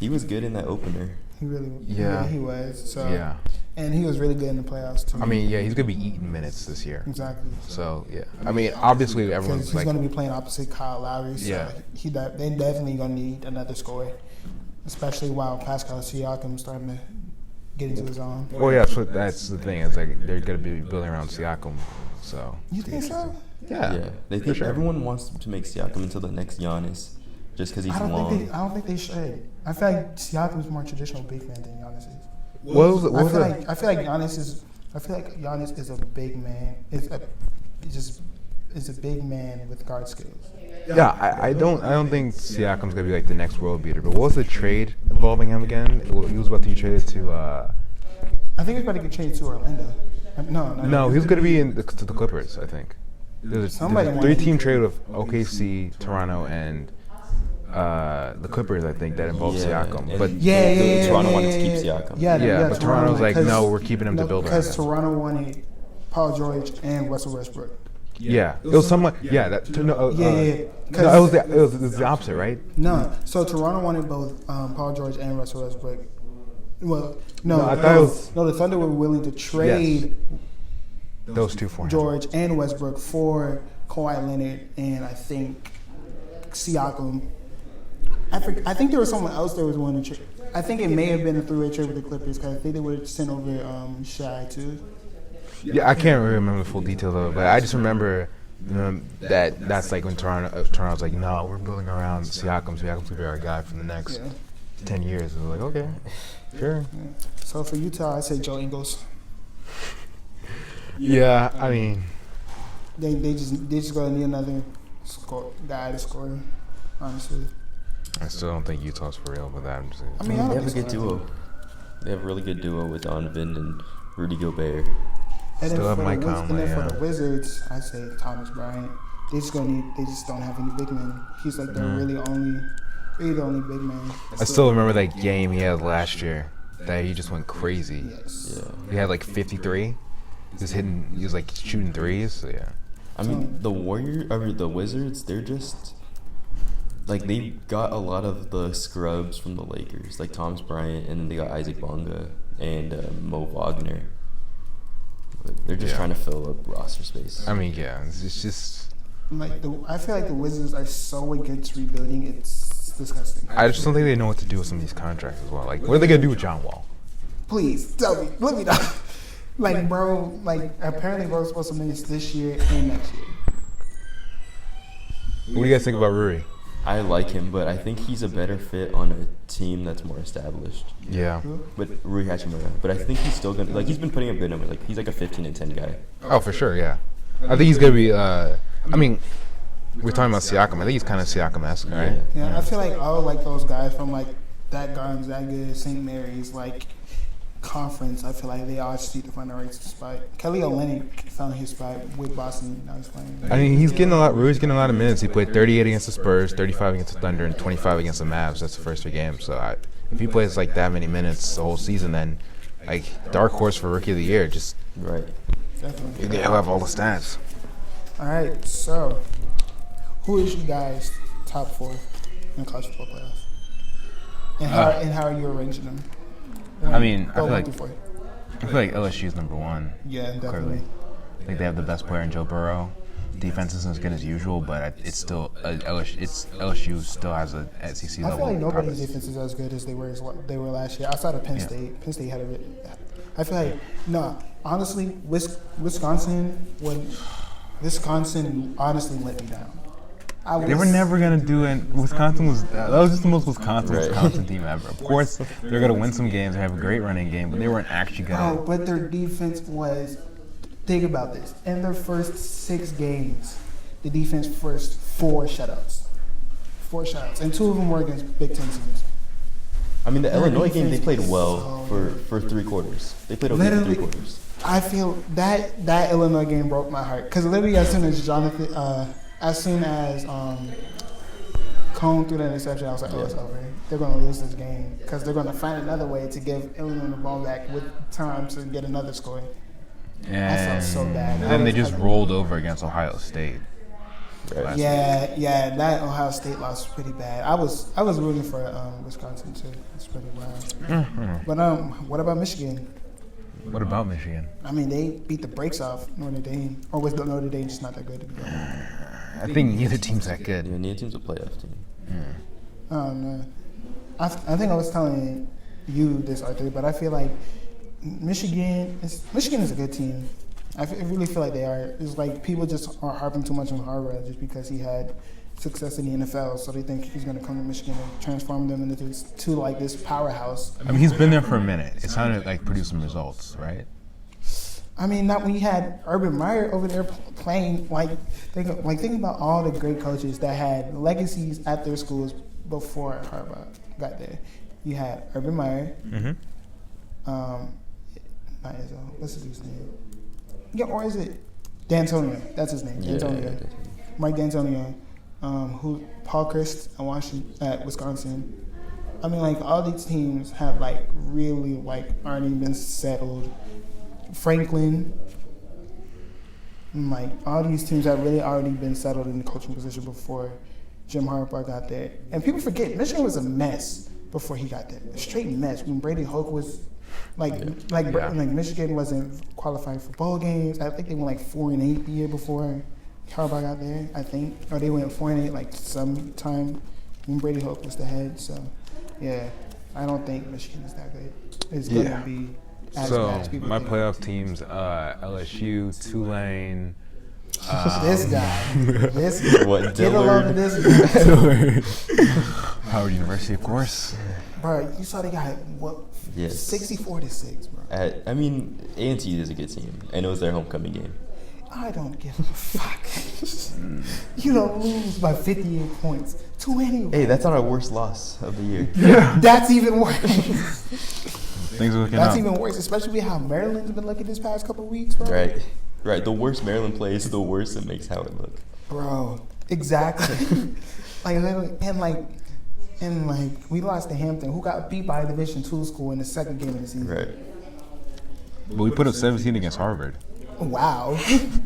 He was good in that opener. He really, Yeah. he was. So Yeah. and he was really good in the playoffs too. I mean, yeah, he's gonna be eating minutes this year. exactly. So yeah, I mean, obviously Because everyone's he's like, going to be playing opposite Kyle Lowry. So Yeah. they definitely going to need another scorer, especially while Pascal Siakam's starting to get into his own. well, yeah, that's the thing. It's like they're gonna be building around Siakam. So You think so? yeah, They for think sure. everyone wants to make Siakam into the next Giannis, just because he's I don't long. think they should. I feel like Siakam's more traditional big man than Giannis is. What was I the? feel like Giannis is a big man. It's a big man with guard skills. Yeah, I don't think Siakam's gonna be like the next world beater. But what was the trade involving him again? He was about to be traded to. I think he's about to get traded to Orlando. No, he was gonna be to the Clippers. I think. There's Somebody a wanted- 3-team trade with OKC, Toronto, and the Clippers. I think that involves Siakam. and But Toronto wanted to keep Siakam. Yeah, but Toronto's like, no, we're keeping him to build around. because Toronto wanted Paul George and Russell Westbrook. yeah, it was somewhat. Yeah, that. No, No, it was the opposite, right? No, so Toronto wanted both Paul George and Russell Westbrook. Well, No, I thought it was- the Thunder were willing to trade Those two for him. George and Westbrook for Kawhi Leonard and I think Siakam. I think there was someone else that was willing to trade. I think it may have been a 3-way trade with the Clippers because I think they would have sent over Shai too. Yeah, I can't really remember the full details of it, but I just remember that's like when Toronto's like, no, we're building around Siakam. Siakam's gonna be our guy for the next Yeah. 10 years. And we're like, okay, sure. So for Utah, I say Joe Ingles. Yeah, I mean, They just gonna need another guy to score. Honestly, I still don't think Utah's for real with that. I'm just, I mean, I They don't have a think good so. duo. They have a really good duo with Donovan and Rudy Gobert. And Still have for Mike the Wiz- and Conley, then for yeah. the Wizards, I say Thomas Bryant. They just don't have any big men. He's like their really the only big man. I still remember that game he had last year that he just went crazy. Yes. Yeah. He had like 53. He was like shooting threes. So yeah. I mean, the Wizards, they're just like they got a lot of the scrubs from the Lakers, like Thomas Bryant, and then they got Isaac Bonga and Mo Wagner. But they're just Yeah. trying to fill up roster space. I mean, yeah, it's just. I feel like the Wizards are so against rebuilding. It's disgusting. I just don't think they know what to do with some of these contracts as well. Like, what are they gonna do with John Wall? Please tell me. Let me know. Like, bro, apparently bro's supposed to miss this year and next year. What do you guys think about Rui? I like him, but I think he's a better fit on a team that's more established. Yeah. But Rui Hachimura. But I think he's still gonna he's been putting up good numbers. Like he's like a 15-10 guy. Oh, for sure. Yeah. I think he's gonna be. I mean, we're talking about Siakam. I think he's kind of Siakam-esque, right? Yeah, I feel like all like those guys from like that Gonzaga, St. Mary's, like conference. I feel like they all just need to find the right spot. Kelly Olynyk found his spot with Boston. Now he's playing. I mean, he's getting a lot. Rui's getting a lot of minutes. He played 38 against the Spurs, 35 against the Thunder, and 25 against the Mavs. That's the first 3 games. So if he plays like that many minutes the whole season, then like dark horse for Rookie of the Year. Just Right. Definitely. he'll have all the stats. All right, so who is you guys' top 4 in college football playoffs? And how are you arranging them? I mean, I Go feel 1 like through 4. I feel like LSU's number 1. Yeah, definitely. Clearly, I think they have the best player in Joe Burrow. Defense isn't as good as usual, but it's still LSU still has a SEC I level. feel like nobody's competence. defense is as good as they were last year. Outside of Penn Yeah. State, Penn State had a bit. I feel like honestly, Wisconsin honestly let me down. They were never gonna do it. Wisconsin was that was just the most Wisconsin Right. team ever. Of course, they're gonna win some games. They have a great running game, but they weren't actually gonna. Oh, but their defense was. Think about this. In their first 6 games, the defense forced 4 shutouts. 4 shutouts, and 2 of them were against Big Ten teams. I mean, the Their Illinois game, they defense played is well so for 3 quarters. They played okay for Literally, 3 quarters. I feel that Illinois game broke my heart because literally as soon as Cone threw that interception, I was like, oh, it's over. They're going to lose this game because they're going to find another way to give Illinois the ball back with time to get another score. I felt so bad. And then they just rolled over against Ohio State. Right. Yeah, that Ohio State loss was pretty bad. I was rooting for Wisconsin too. It's pretty wild. But what about Michigan? What about Michigan? I mean, they beat the brakes off Notre Dame, or was Notre Dame just not that good? I think neither team's that good. Yeah, neither team's a playoff team. Oh no, I think I was telling you this, Arthur, but I feel like Michigan is a good team. I really feel like they are. It's like people just are harping too much on Harvard just because he had success in the NFL, so they think he's going to come to Michigan and transform them into this powerhouse. I mean, he's been there for a minute. It's time to like produce some results, right? I mean, not when you had Urban Meyer over there playing. Think about all the great coaches that had legacies at their schools before Harbaugh got there. You had Urban Meyer. Not Izzo. What's his name? Yeah, or is it D'Antonio? That's his name. D'Antonio. Yeah. Mike D'Antonio. Paul Chryst at Wisconsin. I mean, like all these teams have like really like already been settled. Franklin. Like all these teams have really already been settled in the coaching position before Jim Harbaugh got there. And people forget Michigan was a mess before he got there. A straight mess. When Brady Hoke was like Michigan wasn't qualifying for bowl games. I think they went like 4-8 the year before Harbaugh got there. I think, or they went 4-8 like sometime when Brady Hoke was the head. So yeah, I don't think Michigan is that good. It's gonna be as bad as people My think. playoff teams: LSU, Tulane. This guy. What, Get a load of Dillard? this guy. Howard University, of course. Bro, you saw they got what? Yes. 64-6, bro. I mean, A&T is a good team, and it was their homecoming game. I don't give a fuck. You don't lose by 58 points to anyone. Hey, that's not our worst loss of the year. That's even worse. Things are looking That's up. even worse, especially with how Maryland's been looking this past couple of weeks, bro. Right. The worse Maryland plays, the worse it makes Howard look. Bro, exactly. Literally, and we lost to Hampton, who got beat by a Division II school in the second game of the season. Right. But we put up 17 against Harvard. Wow.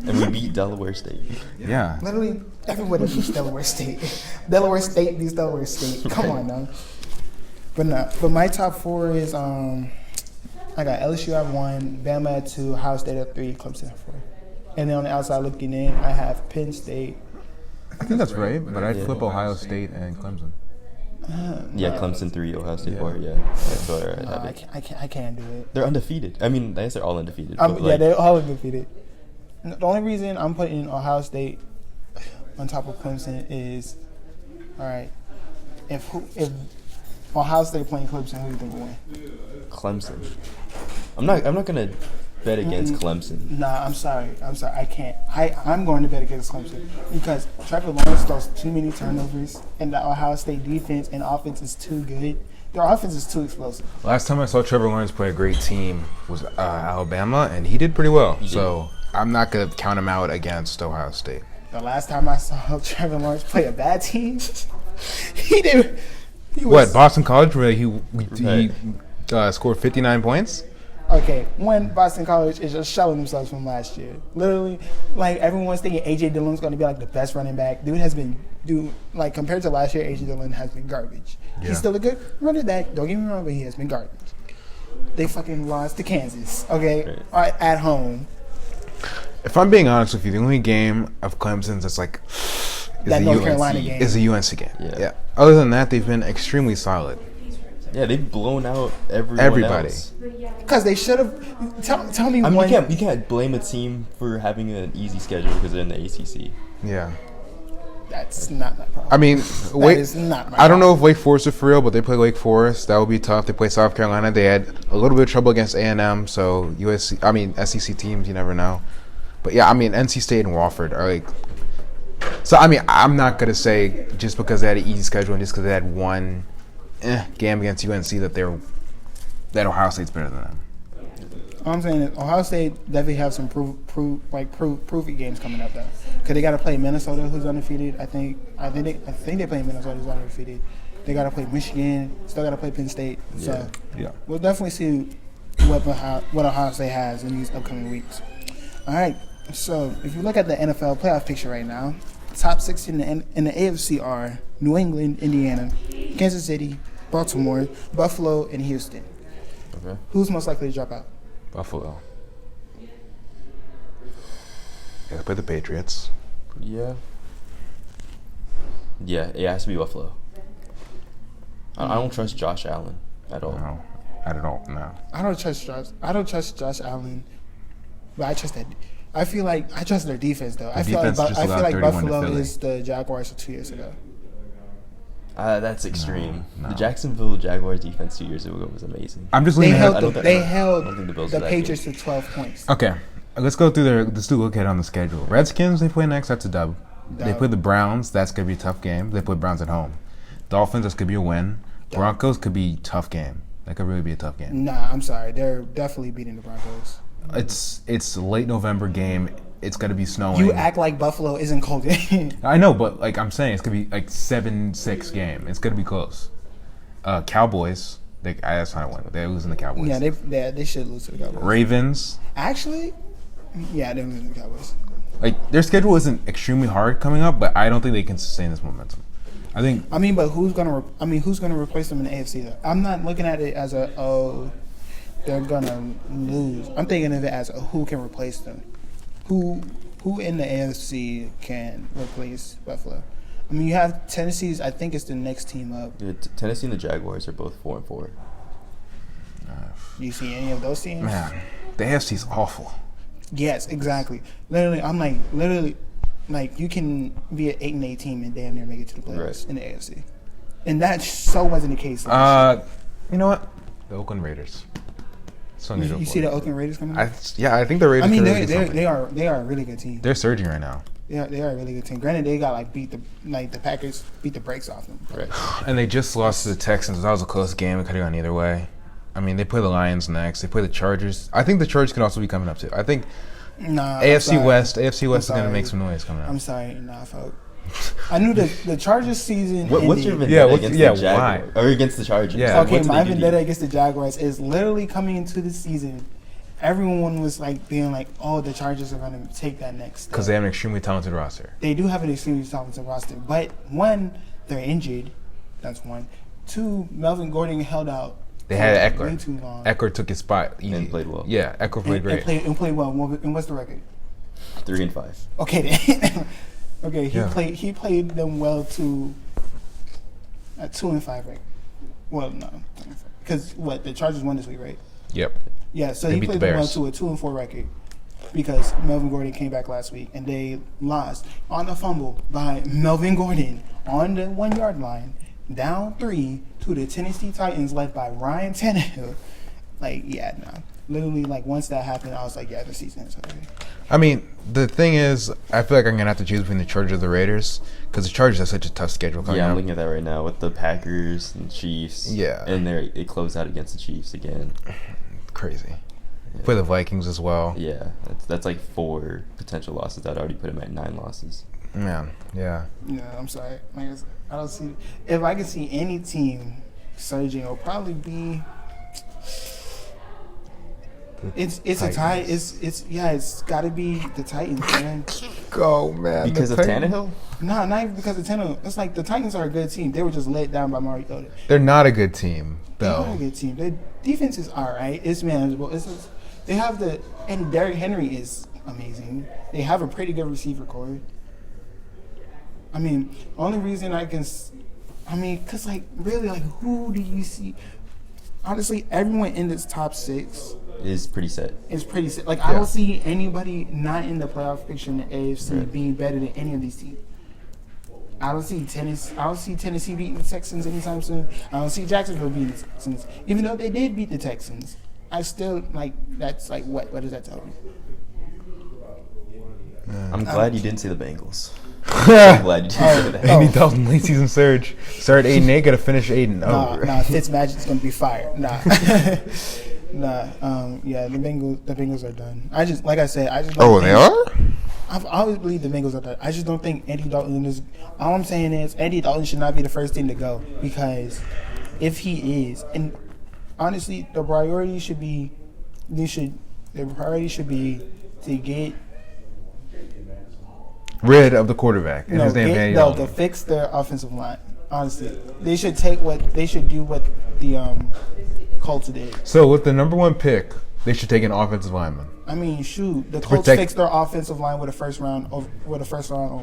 And we beat Delaware State. Yeah. Literally, everybody beats Delaware State. Delaware State beats Delaware State. Come on now. But my top 4 is I got LSU at 1, Bama at 2, Ohio State at 3, Clemson at 4. And then on the outside looking in, I have Penn State. I think that's right, but I'd Yeah. flip Ohio State and Clemson. Yeah, Clemson 3, Ohio State Yeah. 4. Yeah, that's what I have it. I can't do it. They're undefeated. I mean, I guess they're all undefeated. but, Yeah, they're all undefeated. The only reason I'm putting Ohio State on top of Clemson is All right. If Ohio State playing Clemson, who do you think will win? Clemson. I'm not gonna bet against Clemson. Nah, I'm sorry. I can't. I'm going to bet against Clemson because Trevor Lawrence throws too many turnovers, and the Ohio State defense and offense is too good. Their offense is too explosive. Last time I saw Trevor Lawrence play a great team was Alabama, and he did pretty well. So I'm not going to count him out against Ohio State. The last time I saw Trevor Lawrence play a bad team, he did. Boston College, where he scored 59 points? Okay, when Boston College is just shelling themselves from last year. Literally, like, everyone's thinking A.J. Dillon's going to be, like, the best running back. Like, compared to last year, A.J. Dillon has been garbage. Yeah. He's still a good running back. Don't get me wrong, but he has been garbage. They fucking lost to Kansas, okay, at home. If I'm being honest with you, the only game of Clemson's that's like That North Carolina game. is a UNC game. Yeah. Other than that, they've been extremely solid. Yeah, they've blown out Everybody. else. Because they should have. Tell me I mean, one. you can't blame a team for having an easy schedule because they're in the ACC. Yeah. That's not my problem. I mean, That is not my I don't know if Wake Forest are for real, but they play Wake Forest. That would be tough. They play South Carolina. They had a little bit of trouble against A&M. So SEC teams, you never know. But yeah, I mean, NC State and Wofford are like. So I mean, I'm not gonna say just because they had an easy schedule and just because they had one game against UNC that Ohio State's better than them. All I'm saying is Ohio State definitely have some proofy games coming up though. Cause they got to play Minnesota, who's undefeated. I think they play Minnesota, who's undefeated. They got to play Michigan. Still got to play Penn State. So we'll definitely see what Ohio State has in these upcoming weeks. All right. So if you look at the NFL playoff picture right now, top 6 in the AFC are New England, Indiana, Kansas City, Baltimore, Buffalo, and Houston. Okay. Who's most likely to drop out? Buffalo. Yeah, they play the Patriots. Yeah. Yeah, it has to be Buffalo. I don't trust Josh Allen at all. No, I don't know. I don't trust Josh Allen, but I trust that. I feel like I trust their defense though. I feel defense just allowed like 31 to Buffalo Philly. is the Jaguars of 2 years ago. That's extreme. No. The Jacksonville Jaguars defense 2 years ago was amazing. I'm just They leaning. held I don't think the Bills the are that Patriots to 12 points. Okay, let's go through let's do a look at on the schedule. Redskins, they play next. That's a dub. They play the Browns. That's gonna be a tough game. They play Browns at home. Dolphins, that's gonna be a win. Broncos could be a tough game. That could really be a tough game. Nah, I'm sorry. They're definitely beating the Broncos. It's a late November game. It's gonna be snowing. You act like Buffalo isn't cold. I know, but like I'm saying, it's gonna be like 7-6 game. It's gonna be close. Cowboys, that's not a win. They're losing the Cowboys. Yeah, they should lose to the Cowboys. Ravens, Actually, yeah, they're losing to the Cowboys. like their schedule isn't extremely hard coming up, but I don't think they can sustain this momentum. I think. I mean, but who's gonna replace them in the AFC though? I'm not looking at it as they're gonna lose. I'm thinking of it as who can replace them. Who in the AFC can replace Buffalo? I mean, you have Tennessee's. I think it's the next team up. Yeah, Tennessee and the Jaguars are both 4-4. Do you see any of those teams? Man, the AFC's awful. Yes, exactly. Literally, you can be an 8-8 team and damn near make it to the playoffs in the AFC, and that so wasn't the case. You know what? The Oakland Raiders. You see the Oakland Raiders coming? I think the Raiders. I mean, can really do something. they are a really good team. They're surging right now. They are a really good team. Granted, they got the Packers beat the brakes off them. Right. And they just lost to the Texans. That was a close game. It could have gone either way. I mean, they play the Lions next. They play the Chargers. I think the Chargers could also be coming up too. I think Nah, AFC West is going to sorry. make some noise coming up. I'm sorry, nah, folks. I knew the Chargers season. What's your ended. vendetta against the why? Jaguars? Or against the Chargers? Yeah. Okay, What did my they do to vendetta you? against the Jaguars is literally coming into the season. Everyone was being like, "Oh, the Chargers are going to take that next step." Because they have an extremely talented roster. They do have an extremely talented roster, but one, they're injured. That's one. Two, Melvin Gordon held out. They had for Eckler. way too long. Eckler took his spot easy. And played well. Yeah, Eckler played great. And played well. And what's the record? 3-5. Okay, then. Okay, Yeah. he played them well to a 2-5 record. Well, no, because the Chargers won this week, right? Yep. Yeah, so They he beat played the them well Bears. to a 2-4 record. because Melvin Gordon came back last week and they lost on a fumble by Melvin Gordon on the 1 yard line, down 3 to the Tennessee Titans led by Ryan Tannehill. Like, yeah, no. Literally, like, once that happened, I was like, yeah, the season is over. I mean, the thing is, I feel like I'm gonna have to choose between the Chargers and the Raiders because the Chargers have such a tough schedule coming Yeah, I'm up. looking at that right now with the Packers and Chiefs. Yeah. And it closed out against the Chiefs again. Crazy. Yeah. For the Vikings as well. Yeah, that's like 4 potential losses. I'd already put him at 9 losses. Man, yeah. Yeah, I'm sorry. Like, I don't see. If I can see any team surging, it'll probably be. It's a tie. It's got to be the Titans, man. Go, man. Because of Tannehill? No, not even because of Tannehill. It's like the Titans are a good team. They were just let down by Mariota. They're not a good team, They are a though. good team. Their defense is all right. It's manageable. They have and Derrick Henry is amazing. They have a pretty good receiver core. I mean, only reason because like really, like who do you see? Honestly, everyone in this top 6 Is pretty set. is pretty set. Like I don't see anybody not in the playoff picture in the AFC being better than any of these teams. I don't see Tennessee beating the Texans anytime soon. I don't see Jacksonville beating the Texans, even though they did beat the Texans. I still that's like what does that tell me? I'm glad you didn't say the Bengals. I'm glad you didn't say that. Andy Dalton late season surge. Start 8-8, gotta finish 8-0. Nah, Fitzmagic's gonna be fired. Nah. Yeah, the Bengals are done. I just like I said, I just don't They think- are? I've always believed the Bengals are done. I just don't think Andy Dalton is. All I'm saying is Andy Dalton should not be the first team to go, because if he is, and honestly, the priority should be to get Rid of the quarterback. And his name is Andy to Dalton. fix their offensive line. Honestly, they should do what the Colts did. So with the number 1 pick, they should take an offensive lineman. I mean, shoot, the Colts protect- fixed their offensive line with a first round O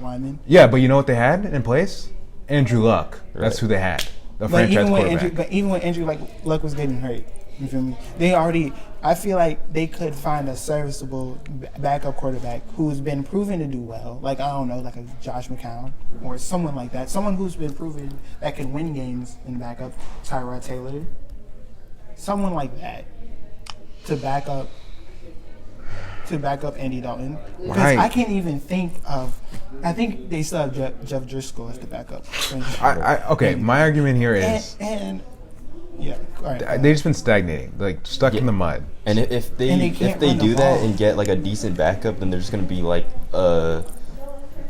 lineman. Yeah, but you know what they had in place? Andrew Luck. That's Right. who they had. The But franchise quarterback. even when Andrew Luck was getting hurt, you feel me? I feel like they could find a serviceable backup quarterback who's been proven to do well. Like, I don't know, like a Josh McCown or someone like that. Someone who's been proven that can win games in backup. Tyrod Taylor. Someone like that to back up Andy Dalton. Because Right. I can't even think of. I think they still have Jeff Driscoll as the backup. Okay, my argument here is Yeah, all right. they've just been stagnating, like stuck in the mud. And if And they they can't do run the that ball. and get like a decent backup, then they're just gonna be like a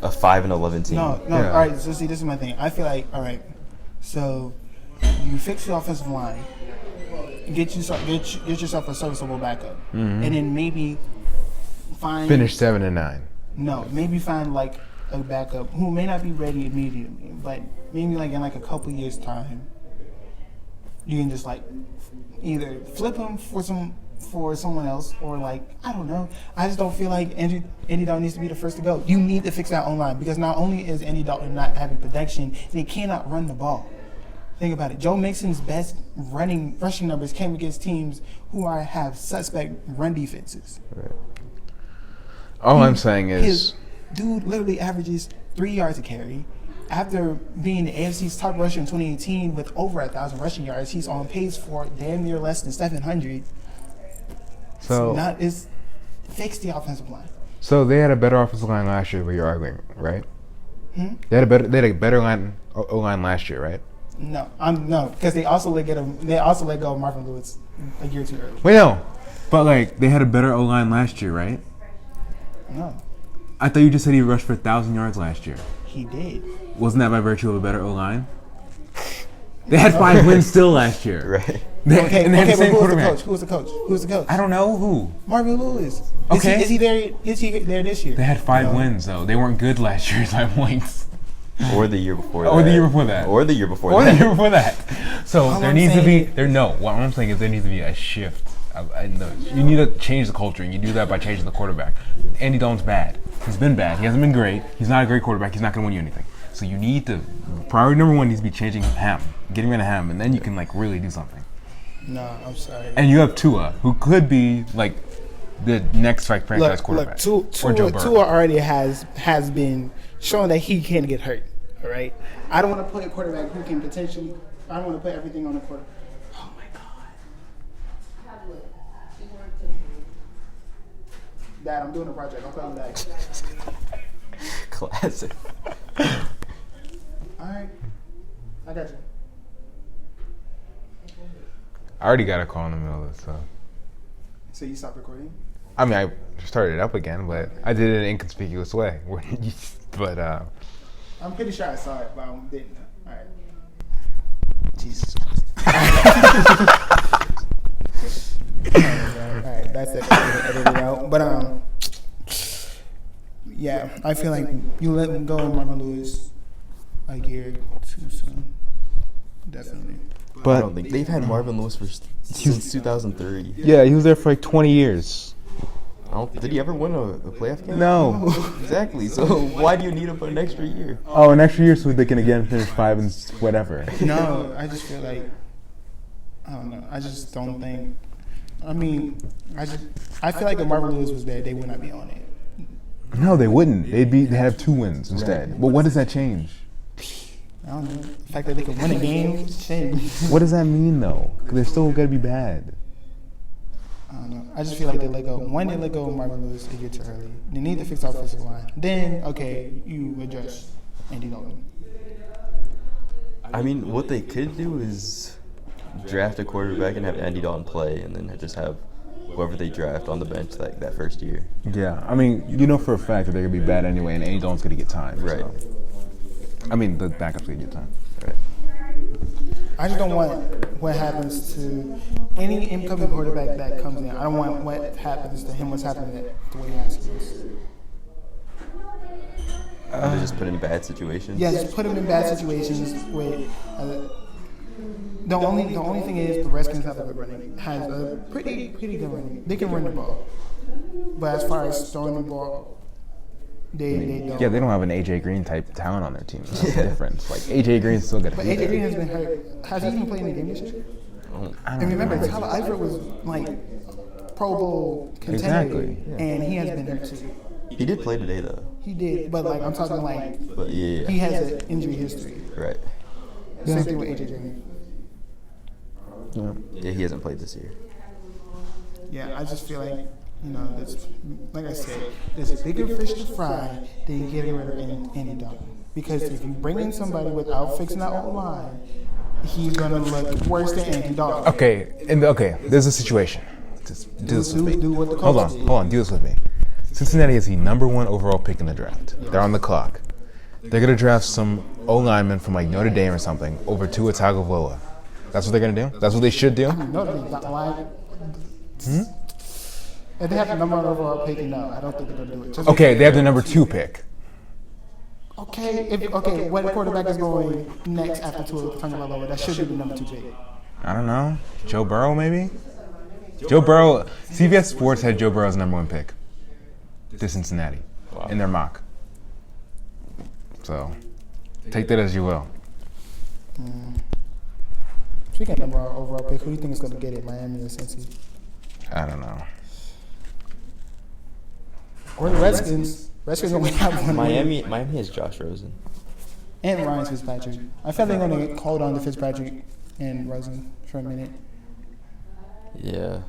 5-11 team. No. Yeah. All right. So see, this is my thing. I feel like, all right. So you fix the offensive line, get yourself a serviceable backup, and then maybe find Finish 7-9. No, maybe find like a backup who may not be ready immediately, but maybe like in like a couple years time, you can just like either flip him for someone else, or like I don't know. I just don't feel like Andy Dalton needs to be the first to go. You need to fix that online, because not only is Andy Dalton not having protection, they cannot run the ball. Think about it. Joe Mixon's best rushing numbers came against teams who have suspect run defenses. Right. All I'm saying is, His dude literally averages 3 yards a carry. After being the AFC's top rusher in 2018 with over 1,000 rushing yards, he's on pace for damn near less than 700. It's fix the offensive line. so they had a better offensive line last year. Where you're arguing, right? They had a better O line last year, right? No, because they also let go of Marvin Lewis a year too early. Wait, no, but like they had a better O line last year, right? No, I thought you just said he rushed for 1,000 yards last year. he did. Wasn't that by virtue of a better O line? They had 5 wins still last year. Right. Okay, and they had the but same who's the quarterback. coach? Who's the coach? I don't know who. Marvin Lewis. Okay. Is he there? Is he there this year? They had 5 No. wins though. They weren't good last year by points. Or the year before that. Or the year before that. Or the year before Or that. the year before that. So All there I'm needs to be saying- what I'm saying is there needs to be a shift. You need to change the culture, and you do that by changing the quarterback. Andy Dalton's bad. He's been bad. He hasn't been great. He's not a great quarterback. He's not going to win you anything. So you need to priority number 1 needs to be changing him, getting rid of him, and then you can like really do something. No, I'm sorry. And you have Tua, who could be like the next franchise Look, quarterback. look, or Joe Burrow. Tua already has been shown that he can get hurt. All right, I don't want to put a quarterback who can potentially. I don't want to put everything on the quarter. Oh my God, Dad, I'm doing a project. I'll call you back. Classic. All right, I got you. I already got a call in the middle of this, so. So you stopped recording? I mean, I started it up again, but I did it in an inconspicuous way. But I'm pretty sure I saw it, but I didn't. All right. Jesus. All right, that's it. Edit it out. But yeah, I feel like you let him go, Marvin Lewis, a year too soon. Definitely. I don't think they've had Marvin Lewis since 2003. yeah, he was there for like 20 years. Did he ever win a playoff game? No. Exactly. So why do you need him for an extra year? Oh, an extra year so they can again finish 5 and whatever. No, I just feel like I don't know. I just don't think. I mean, I feel like if Marvin Lewis was there, they would not be on it. No, they wouldn't. They'd have 2 wins instead. But what does that change? I don't know. The fact that they can win a game, shit. What does that mean though? 'Cause they're still gonna be bad. I don't know. I just feel like they let go. One, they let go of Marvin Lewis a year too early. They need to fix the offensive line. Then, okay, you adjust Andy Dalton. I mean, what they could do is draft a quarterback and have Andy Dalton play, and then just have whoever they draft on the bench that first year. Yeah, I mean, you know for a fact that they're gonna be bad anyway, and Andy Dalton's gonna get time. Right. So. I mean, the backup's gonna get time. Right. I just don't want what happens to any incoming quarterback that comes in. I don't want what happens to him, what's happening the way he has to. They just put him in bad situations. Yeah, just put him in bad situations where the only thing is the Redskins have a good running, has a pretty good running. They can run the ball, but as far as throwing the ball, they don't. Yeah, they don't have an AJ Green type talent on their team. That's the difference. Like AJ Green's still gonna. But AJ Green has been hurt. Has he even played in the game this year? I And don't remember, know. Tyler Eifert was like Pro Bowl contender, Exactly. and he has been hurt too. He did play today, though. He did, but like I'm talking like But yeah. he has an injury history. Right. Same thing with AJ Green. Yeah, he hasn't played this year. Yeah, I just feel like, you know, like I said, there's a bigger fish to fry than getting rid of Andy Dalton. Because if you bring in somebody without fixing that old line, he's gonna look worse than Andy Dalton. Okay, there's a situation. Just do this with me. Do what the Hold coaches on, do this with me. Cincinnati is the #1 overall pick in the draft. They're on the clock. They're gonna draft some O-lineman from like Notre Dame or something over Tua Tagovailoa. That's what they're gonna do? That's what they should do? No, they're not lying. If they have the number one overall pick, no, I don't think they're gonna do it. Just Okay, they have the #2 pick. Okay, what quarterback is going next after Tua Tagovailoa? That should be the number 2 pick. I don't know. Joe Burrow, maybe? Joe Burrow. CBS Sports had Joe Burrow as #1 pick to Cincinnati in their mock. So, take that as you will. Speaking of number one overall pick, who do you think is going to get it, Miami or Cincy? I don't know. Or the Redskins. Redskins only have one. Miami has Josh Rosen. And Ryan Fitzpatrick. I feel they're going to hold on to Fitzpatrick and Rosen for a minute. Yeah.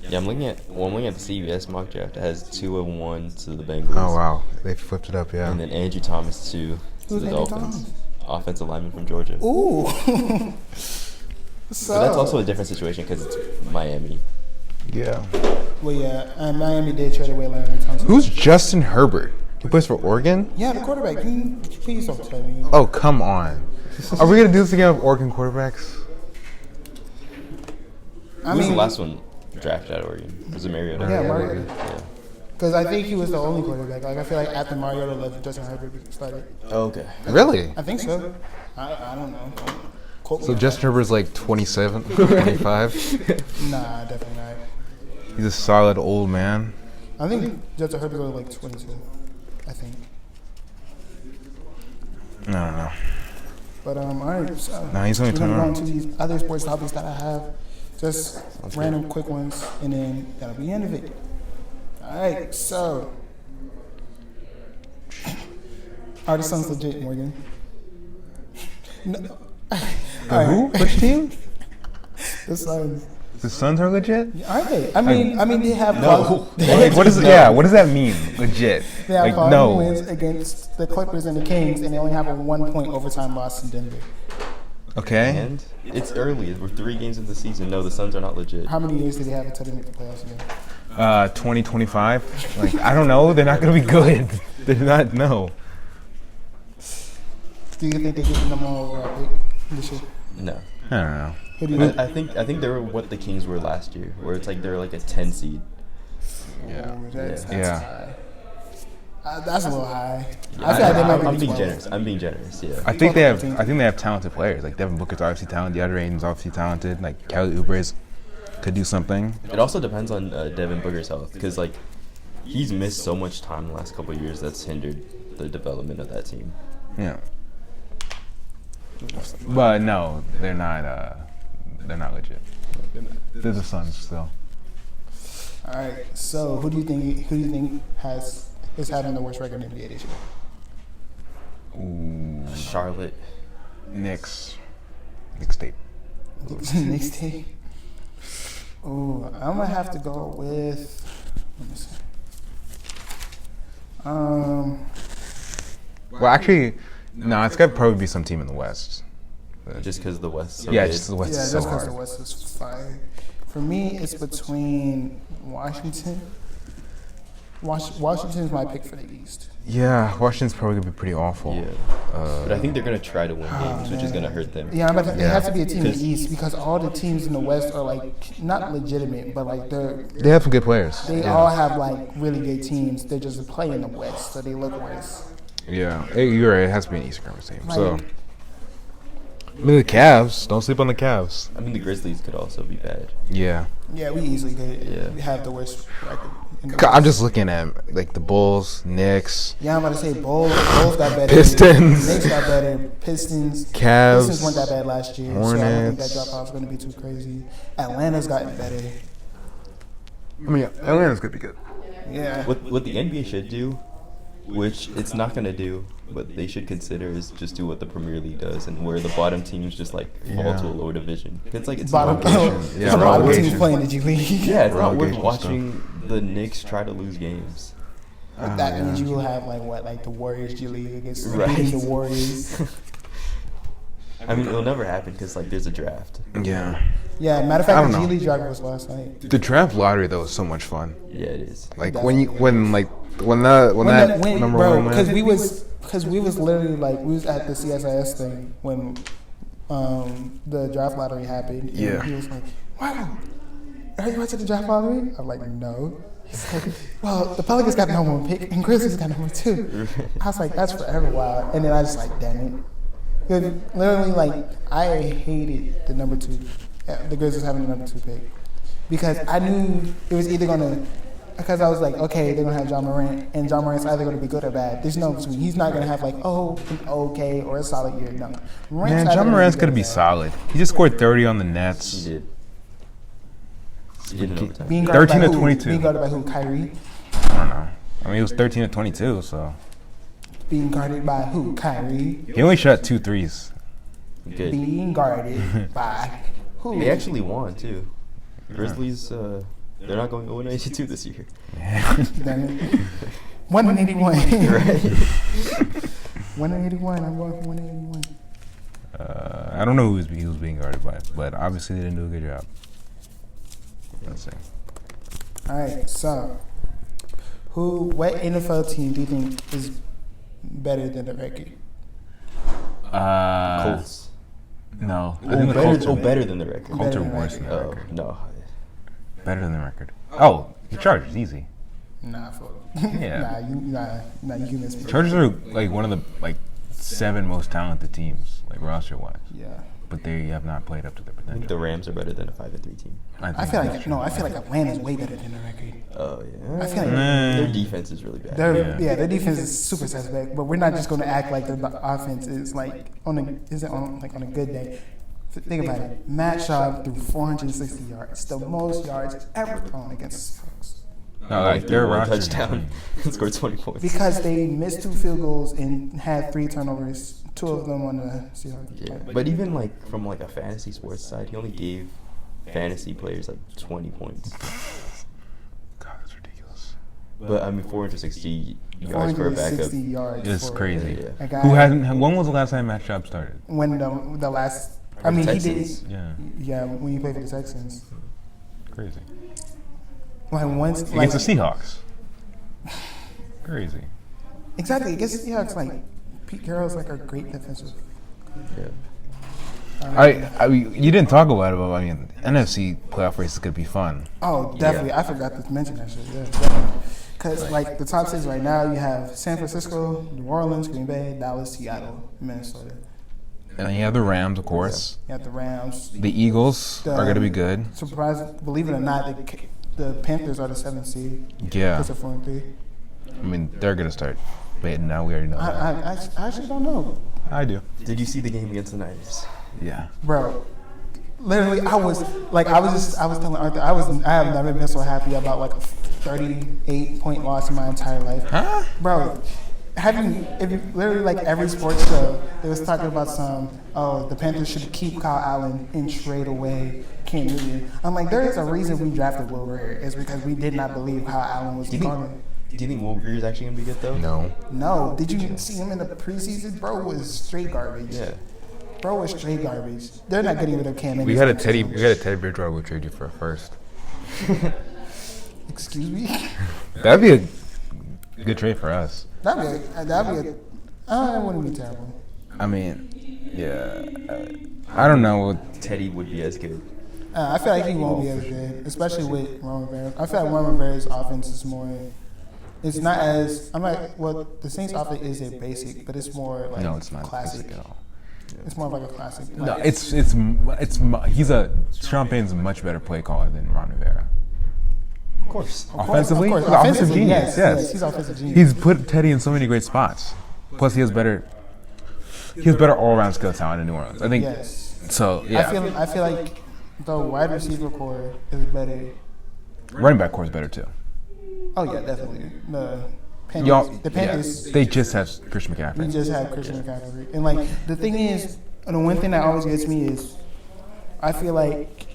Yeah, I'm looking at the CBS mock draft. It has 2-1 to the Bengals. Oh, wow. They flipped it up, yeah. And then Andrew Thomas 2 to Who's the Andrew Dolphins. Thomas? Offensive lineman from Georgia. Ooh. But that's also a different situation because it's Miami. Yeah. Well, yeah, Miami did trade away Larry Thompson. Who's Justin Herbert? He plays for Oregon? Yeah, the quarterback. Please don't tell me. Oh, come on. Are we going to do this again with Oregon quarterbacks? Who was the last one drafted out of Oregon? Was it Mariota? Yeah, Mariota. Yeah. Because I think he was the only quarterback. Like, I feel like after Mariota left, Justin Herbert started. Oh, okay. Really? I think so. I don't know. Quote So me. Justin Herbert's like 27, 25? Nah, definitely not. He's a solid old man. I think Justin Herbert's only like 22. I think. I don't know. But all right. So No, he's only we're gonna go 21. on to these other sports topics that I have. Just random quick ones, and then that'll be the end of it. All right, so are the Suns legit, Morgan? No. Who? Which team? The Suns. The Suns are legit? Are they? I mean, they have Like, what does what does that mean? Legit? They have Like, quality no. wins against the Clippers and the Kings, and they only have a 1-point overtime loss in Denver. Okay. And it's early. We're 3 games into the season. No, the Suns are not legit. How many years did they have until they make the playoffs again? 2025. Like, I don't know. They're not gonna be good. They're not. No. Do you think they get the number one overall pick this year? No. I don't know. Who do you I think they were what the Kings were last year, where it's like they're like a 10 seed. Yeah. That's Yeah. high. That's a little high. Yeah, I feel like they might I'm be being 12. generous. I'm being generous. Yeah. I think they have talented players. Like Devin Booker's obviously talented. DeAndre Ayton's obviously talented. Like Kelly Oubre could do something. It also depends on Devin Booker's health, because like he's missed so much time the last couple of years that's hindered the development of that team. Yeah. But no, they're not. They're not legit. They're the Suns still. All right. So who do you think is having the worst record in the NBA this year? Ooh. Charlotte. Knicks. Knicks State. Next team. Ooh, I'm gonna have to go with. Let me see. Well, actually, no. It's got to probably be some team in the West. Just because the West. So Yeah, good. just the West Yeah, is just so because the hard. West is fire. For me, it's between Washington. Washington's my pick for the East. Yeah, Washington's probably gonna be pretty awful. Yeah. But I think they're gonna try to win games, which is gonna hurt them. Yeah, but they Yeah. have to be a team in the East because all the teams in the West are like not legitimate, but like They have some good players. they all have like really good teams. They just play in the West, so they look worse. Yeah, hey, you're right. It has to be an Eastern Conference team. So, Like- I mean, the Cavs. Don't sleep on the Cavs. I mean, the Grizzlies could also be bad. Yeah, Yeah, we easily could Yeah. have the worst record. in the I'm West. just looking at like the Bulls, Knicks, Yeah, I'm about to say Bulls got better. Pistons. Knicks got better. Pistons. Cavs, Pistons weren't that bad last year, so I don't think that Hornets. dropout is going to be too crazy. Atlanta's gotten better. I mean, Atlanta's gonna be good. Yeah. What the NBA should do, which it's not gonna do, but they should consider, is just do what the Premier League does, and where the bottom teams just like fall Yeah. to a lower division. It's like it's Bottom, not, Yeah, some bottom relegation. teams playing the G League. yeah, it's not worth Relegation watching the Knicks try to lose games. But that means you will have like the Warriors G League against Right. beating the Warriors. I mean, it'll never happen because like there's a draft. Yeah, Yeah, matter of I fact, don't the G know. League draft was last night. the draft lottery though is so much fun. Yeah, it is. Like when that number bro, one because went. we was literally like we was at the CSIS thing when the draft lottery happened. And Yeah. he was like, "Wow, are you watching the draft lottery?" I'm like, "No." He's like, "Well, the Pelicans got number one pick and Grizzlies got number two." I was like, "That's forever wild." And then I just like, "Damn it." 'Cause literally, like, I hated the number two, the Grizzlies having the number two pick, because I knew it was either gonna, because I was like, okay, they're gonna have John Morant, and John Morant's either gonna be good or bad. There's no between. He's not gonna have like, an okay or a solid year. No, Morant's Man, either John Morant's good gonna or be bad. solid. He just scored 30 on the He Nets. did. He did in overtime. Being guarded 13 by to who? 22. Being guarded by who? Kyrie. I don't know. I mean, he was 13 to 22, so Being guarded by who? Kyrie. he only shot 2 threes. Good. Being guarded by who? They actually won too. Grizzlies, they're not going 0-82 this year. Damn it. 181. Right. 181. I'm going for 181. I don't know who he was being guarded by, but obviously they didn't do a good job. Let's see. All right, so what NFL team do you think is better than the record? Colts. No. I Oh, think the better, Colts are, better than the record. Colts Better are than the worse than the Oh, record. no. Better than the record. Oh, the Chargers, easy. Nah, fuck. Yeah. Nah, you can miss me. Chargers are like one of the 7 most talented teams, like roster wise, Yeah. but they have not played up to their I think potential. the Rams are better than a 5-3 team. I feel like Atlanta's way better than the record. Oh yeah. I feel like Their defense is really bad. their defense is super suspect, but we're not just going to act like their offense is like on a good day. Think about it. Matt Schaub threw 460 yards, the most yards ever thrown against the Seahawks. No, like their one roster. touchdown and scored 20 points. Because they missed 2 field goals and had 3 turnovers, 2 of them on the Seahawks. Yeah, but even like from like a fantasy sports side, he only gave fantasy players like 20 points. God, that's ridiculous. But I mean, 460 yards for a backup. 460 yards. It's for crazy. Yeah. a guy Who hasn't? When was the last time Matt Schaub started? When the last, I mean, Texans. he did. Yeah, Yeah, when he played for the Texans. crazy. Like once, Against like the Seahawks. Crazy. exactly against the Seahawks, like Pete Carroll's like a great defensive. Yeah. I mean, you didn't talk about it, but I mean, NFC playoff race is gonna be fun. Oh, definitely. I forgot to mention that shit. Yeah, definitely. Because like the top 6 right now, you have San Francisco, New Orleans, Green Bay, Dallas, Seattle, Minnesota. And then you have the Rams, of course. You have the Rams. The Eagles are gonna be good. Surprise! Believe it or not, the Panthers are the 7th seed. Yeah, Because they're 4-3. I mean they're gonna start. Wait, now we already know. that. I actually don't know, I do. Did you see the game against the Niners? Yeah. bro. Literally, I was telling Arthur, I have never been so happy about like a 38-point loss in my entire life. Huh? Bro, if you literally like every sports show, they was talking about the Panthers should keep Kyle Allen and trade away Cam Newton. I'm like, there is a reason we drafted Will Greer. It's because we did not believe Kyle Allen was going. Do you think Will Greer's actually gonna be good though? No. No, did you see him in the preseason? Bro was straight garbage. Yeah. Bro was straight garbage. They're not getting rid of Cam. We had a anytime Teddy soon. Bridgewater would trade you for a first. Excuse me. That'd be a good trade for us. That'd be a. It wouldn't be terrible. I mean, yeah. I don't know. Teddy would be as good. I feel like he won't be as good, especially with Ron Rivera. I feel like Ron Rivera's offense is more. It's not as. Well, the Saints' offense is a basic, but it's more like No, it's not classic. basic at all. It's more like a classic. No, Like, Sean Payton's a much better play caller than Ron Rivera. Of course. Offensively, of course. He's an offensive Offensively, genius. yes, he's offensive genius. He's put Teddy in so many great spots. Plus, he has better all-around skill talent in New Orleans. I think. Yes. So yeah, I feel like the wide receiver core is better. running back core is better too. Oh yeah, definitely. Y'all, The Panthers. yeah, they just have Christian We McCaffrey. just have Christian McCaffrey. And like the thing is, the one thing that always gets me is I feel like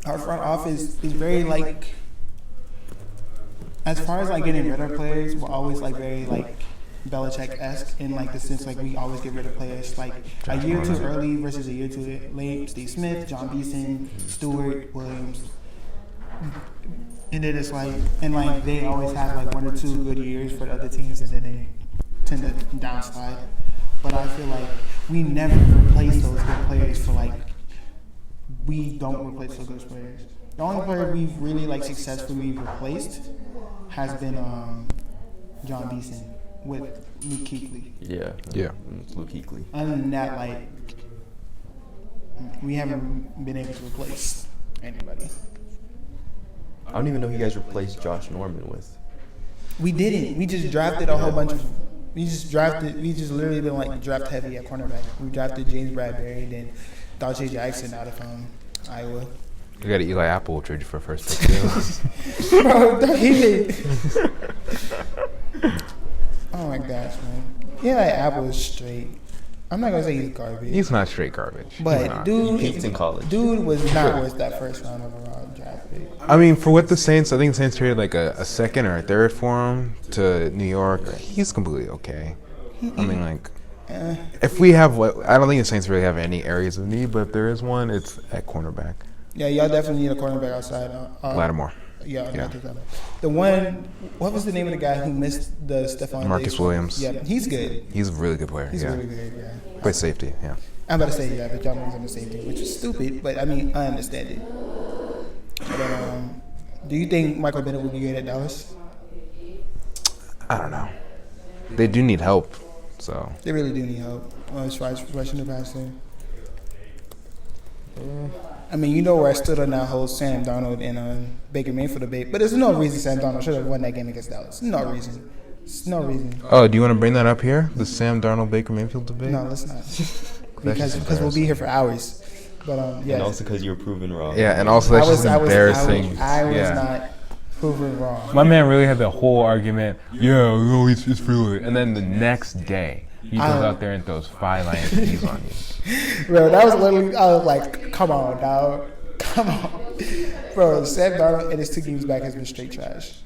our front office is very like, as far as like getting rid of players, we're always like very like Belichick-esque in like the sense like we always get rid of players like a year too early versus a year too late. Steve Smith, John Beeson, Stewart, Williams. And then it's like, and like they always have like 1 or 2 good years for the other teams, and then they tend to downslide. But I feel like we never replace those good players for like, we don't replace those good players. The only player we've really like successfully replaced has been John Beeson with Luke Kuechly. Yeah. Yeah. Luke Kuechly. Other than that, like we haven't been able to replace anybody. I don't even know who you guys replaced Josh Norman with. We didn't. We just drafted a whole bunch of. We just literally been like draft heavy at cornerback. We drafted James Bradbury, then Dulce Jackson out of Iowa. You got Eli Apple will trade you for a first pick too. Bro, don't even. Oh my gosh, man. Yeah, like Apple is straight. I'm not gonna say he's garbage, He's not straight garbage. He's but not. dude, He peaked in college. Dude was not worth that first round overall draft pick. I mean, for what the Saints, I think the Saints traded like a second or a third for him to New York. He's completely okay. I mean, like, if we have I don't think the Saints really have any areas of need, but if there is one, it's at cornerback. Yeah, y'all definitely need a cornerback outside. Lattimore. Yeah. The one, what was the name of the guy who missed the Stephon Marcus Diggs? Williams. Yeah, he's good. He's a really good player. He's yeah. really good. Yeah. Plays safety. Yeah. I'm about to say yeah, but y'all know he's on the same team, which is stupid. But I mean, I understand it. But do you think Michael Bennett would be good at Dallas? I don't know. They do need help, so. They really do need help as far as rushing the passer. I mean, you know where I stood on that whole Sam Darnold and Baker Mayfield debate, but there's no reason Sam Darnold should have won that game against Dallas. No reason. There's no reason. Oh, do you want to bring that up here? The Sam Darnold Baker Mayfield debate? No, let's not. because we'll be here for hours. But yeah. And also because you were proven wrong. Yeah, and also that's just embarrassing. I was Yeah. not proven wrong. My man really had the whole argument. Yeah, no, it's really. And then the next day, he goes out there and throws 5 INTs on you. Bro, that was literally. I was like, come on, dog, come on, bro. Sam Darnold and his 2 games back has been straight trash.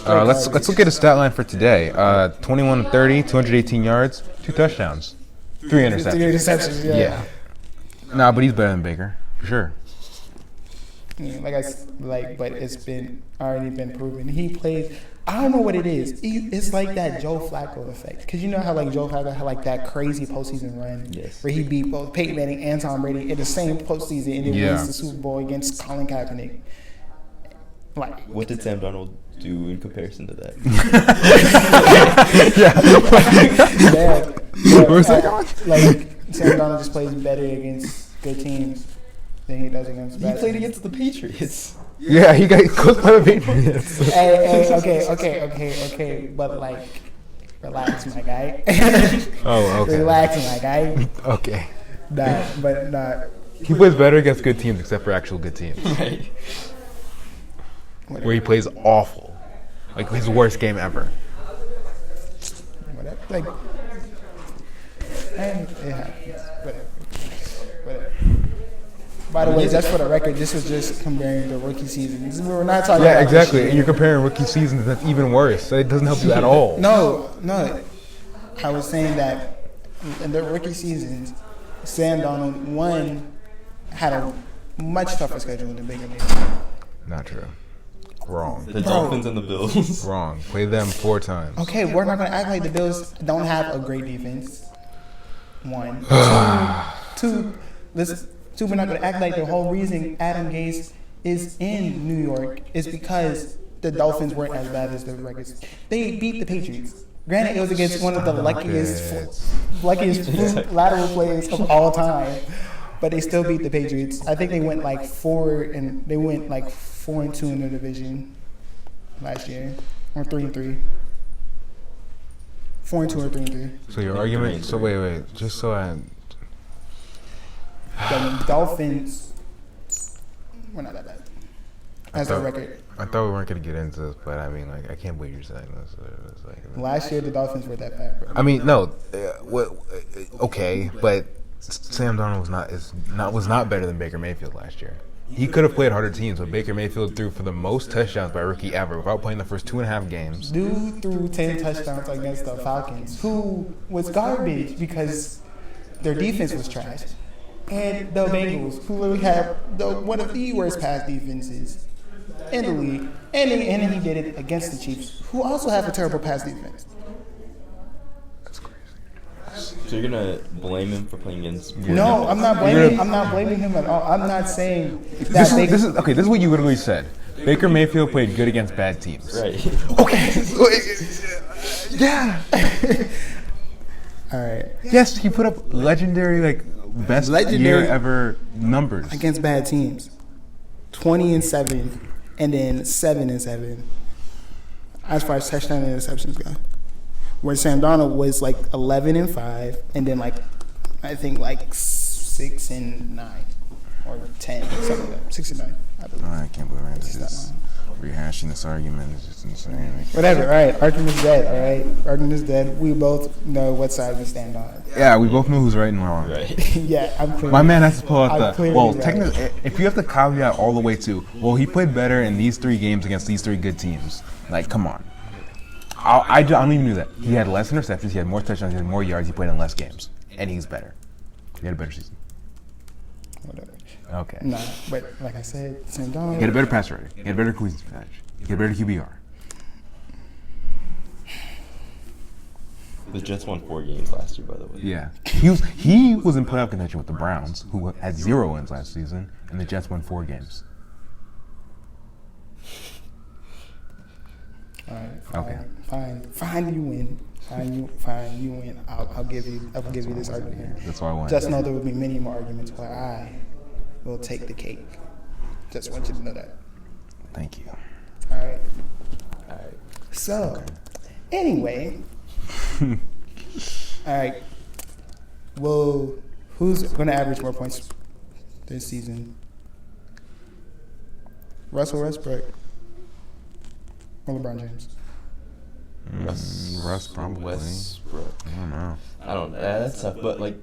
Let's look at his stat line for today. 21 of 30, 218 yards, 2 touchdowns, 3 interceptions. 3 interceptions. Yeah. Nah, but he's better than Baker for sure. Yeah, but it's already been proven. He plays. I don't know what it is. It's like that Joe Flacco effect. Because you know how like Joe Flacco had like that crazy postseason run where he beat both Peyton Manning and Tom Brady in the same postseason and then wins the Super Bowl against Colin Kaepernick. Like, what did Sam Darnold do in comparison to that? Where's that going? Like Sam Darnold just plays better against good teams than he does against bad He played teams. against the Patriots. Yeah, he got cooked by the Patriots. Okay, but like, relax, my guy. Oh, okay. Relax, my guy. Okay. Nah. He plays better against good teams, except for actual good teams. Right. Where he plays awful, like his worst game ever. Whatever. Like, and it happens. Whatever. By the way, just for the record, this was just comparing the rookie seasons. We're not talking Yeah, about exactly. this And you're comparing rookie seasons. That's even worse. It doesn't help you at all. No. I was saying that in the rookie seasons, Sam Darnold, one, had a much tougher schedule than Baker Mayfield. Not true. Wrong. The Dolphins and the Bills. Wrong. Play them 4 times. Okay, we're not going to act like the Bills don't have a great defense. 1. 2, we're not going to act like the whole reason Adam Gase is in New York is because the Dolphins weren't as bad as the Raiders. They beat the Patriots. Granted, it was against one of the luckiest lateral plays of all time, but they still beat the Patriots. I think they went like 4-2 in the division last year, or 3-3. 4-2 or 3-3. So your argument. So wait. Just so I. The Dolphins were not that bad as a record. I thought we weren't gonna get into this, but I mean, like, I can't believe you're saying this. It's like, Last year, the Dolphins were that bad, bro. I mean, no. Okay, but Sam Darnold was not better than Baker Mayfield last year. He could have played harder teams, but Baker Mayfield threw for the most touchdowns by a rookie ever without playing the first 2.5 games. Dude threw 10 touchdowns against the Falcons, who was garbage because their defense was trash. And the Bengals, who literally had one of the worst pass defenses in the league. And then he did it against the Chiefs, who also have a terrible pass defense. So you're gonna blame him for playing against? No, I'm not blaming him at all. I'm not saying that This is what you literally said. Baker Mayfield played good against bad teams. Right. Okay. Yeah. All right. Yes, he put up legendary, best year ever numbers Against bad teams. 20-7, and then 7-7. As far as touchdown and interceptions go. Where Sam Darnold was 11-5, and then I think 6-9 or 10, something like that. 6-9. I believe. I can't believe we're just rehashing this argument. It's just insane. Whatever. All right. Argument's dead. All right. Argument's dead. We both know what side we stand on. Yeah, we both know who's right and wrong. Right. Yeah, I'm clear. My man has to pull out I'm the. clearly Well, right. technically, if you have to caveat all the way to, he played better in these 3 games against these 3 good teams. Come on. I don't even do that. He had less interceptions. He had more touchdowns. He had more yards. He played in less games, and he's better. He had a better season. Whatever. Okay. Nah, but like I said, Sam Darnold. He had a better pass rating. He had a better completion percentage. He had a better QBR. The Jets won 4 games last year, by the way. Yeah. He was in playoff contention with the Browns, who had 0 wins last season, and the Jets won 4 games. All right. Okay. Fine. You win. Fine. You win. I'll give you this argument. That's all I wanted. Just know there will be many more arguments where I will take the cake. Just want you to know that. Thank you. All right. So, anyway. All right. Well, Who's going to average more points this season? Russell Westbrook or LeBron James? Russ probably. Westbrook. I don't know. I don't know. That's tough, but like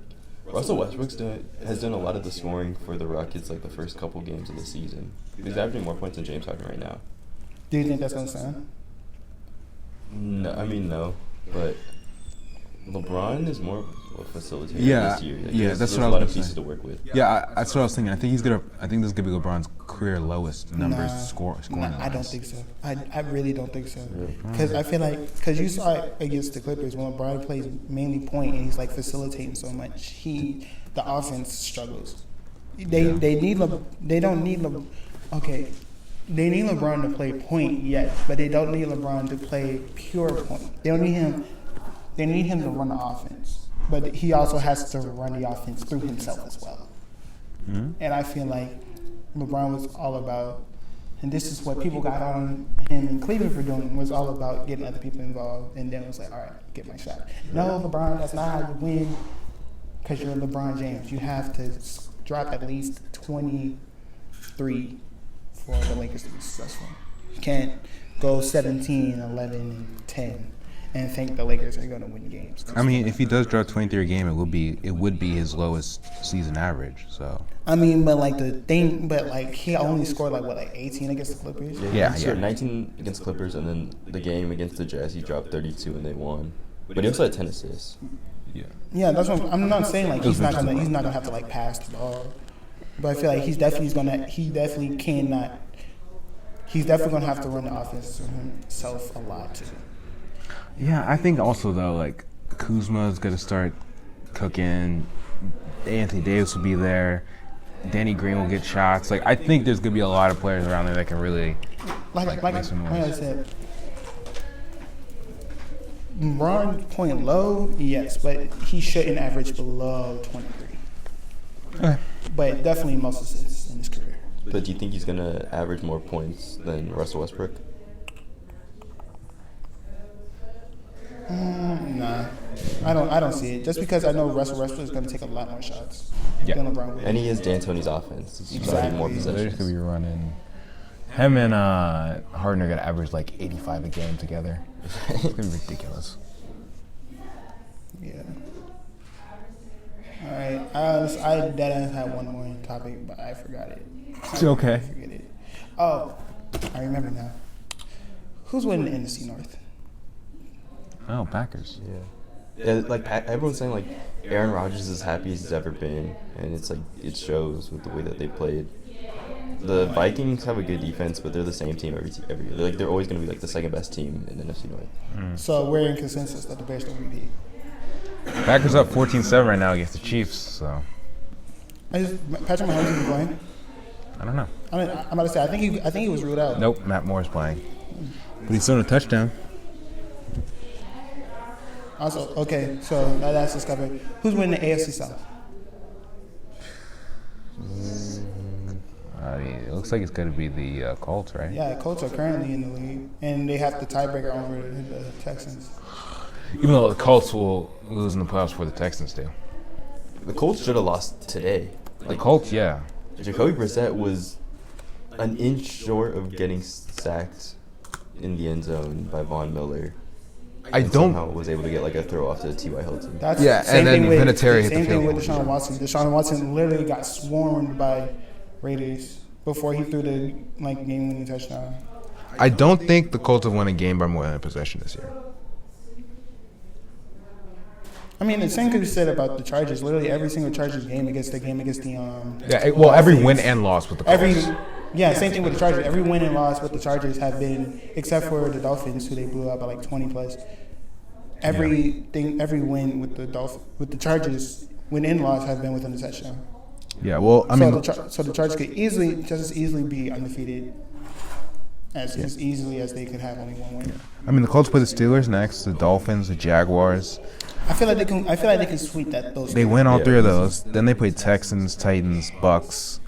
Russell Westbrook's has done a lot of the scoring for the Rockets like the first couple games of the season. He's averaging more points than James Harden right now. Do you think that's going to stand? No, I mean no, but LeBron is more of a facilitator Yeah, this year. Like, yeah, there's that's a what I was lot of gonna pieces say. to work with. Yeah, that's what I was thinking. I think this is gonna be LeBron's career lowest numbers scoring. Nah, I don't think so. I really don't think so. Really? Because I feel like, because you saw it against the Clippers when LeBron plays mainly point and he's like facilitating so much, the offense struggles. They don't need okay. They need LeBron to play point, yes, but they don't need LeBron to play pure point. They don't need him. They need him to run the offense, but he also has to run the offense through himself as well. Mm-hmm. And I feel like LeBron was all about, and this is what people got on him in Cleveland for doing, was all about getting other people involved, and then it was like, all right, get my shot. No, LeBron, that's not how you win, because you're LeBron James. You have to drop at least 23 for the Lakers to be successful. You can't go 17, 11, and 10 and think the Lakers are going to win games. I mean, if he does drop 23 a game, it would be his lowest season average. So I mean, but he only scored like 18 against the Clippers. Yeah, he scored 19 against Clippers, and then the game against the Jazz, he dropped 32 and they won. But he also had 10 assists. Yeah, that's what I'm not saying. Like he's not gonna have to like pass the ball, but I feel like he's definitely gonna have to run the offense himself a lot too. yeah, I think also though, like Kuzma is gonna start cooking. Anthony Davis will be there. Danny Green will get shots. Like I think there's gonna be a lot of players around there that can really Like make some I noise. said, LeBron point low, yes, but he shouldn't average below 23. Okay. But definitely most assists in his career. But do you think he's going to average more points than Russell Westbrook? Nah, I don't see it. Just because I know Russell Westbrook is going to take a lot more shots Yeah. than LeBron will. And he is D'Antoni's offense. He's Exactly. more They're just gonna possessions. be running. Him and Harden are gonna average like 85 a game together. It's gonna be ridiculous. Yeah. All right. I dead had one more topic, but I forgot it. It's okay. I forget it. Oh, I remember now. Who's winning the NFC North? Oh, Packers. Yeah, like everyone's saying, like Aaron Rodgers is as happy as he's ever been, and it's like it shows with the way that they played. The Vikings have a good defense, but they're the same team every year. Like they're always going to be like the second best team in the NFC North. So we're in consensus that the Bears don't repeat. Packers up 14-7 right now against the Chiefs. So Patrick Mahomes is playing. I don't know. I'm about to say I think he was ruled out. Nope, Matt Moore's playing, but he's still in a touchdown. Also, okay, so that's discovered. Who's winning the AFC South? I mean, it looks like it's gonna be the Colts, right? Yeah, Colts are currently in the league, and they have the tiebreaker over the Texans. Even though the Colts will lose in the playoffs before the Texans do. The Colts should have lost today. The Colts, yeah. Jacoby Brissett was an inch short of getting sacked in the end zone by Von Miller. I And don't. somehow was able to get like a throw off to T.Y. Hilton. That's Yeah, and then Vinatieri hit the same thing field with goal. Deshaun Watson. Deshaun Watson literally got swarmed by Raiders before he threw the game-winning touchdown. I don't think the Colts have won a game by more than a possession this year. I mean, the same could be said about the Chargers. Literally every single Chargers game against the Yeah, well, every win and loss with the Colts. Same thing with the Chargers. Every win and loss with the Chargers have been, except for the Dolphins, who they blew out by like 20 plus. Every win with the Chargers, win and loss, have been within a touchdown. Yeah, well, I mean, so the Chargers could just as easily be undefeated as easily as they could have only one win. the Colts play the Steelers next, the Dolphins, the Jaguars. I feel like they can sweep those. They win all three of those. Then they play Texans, Titans, Bucks.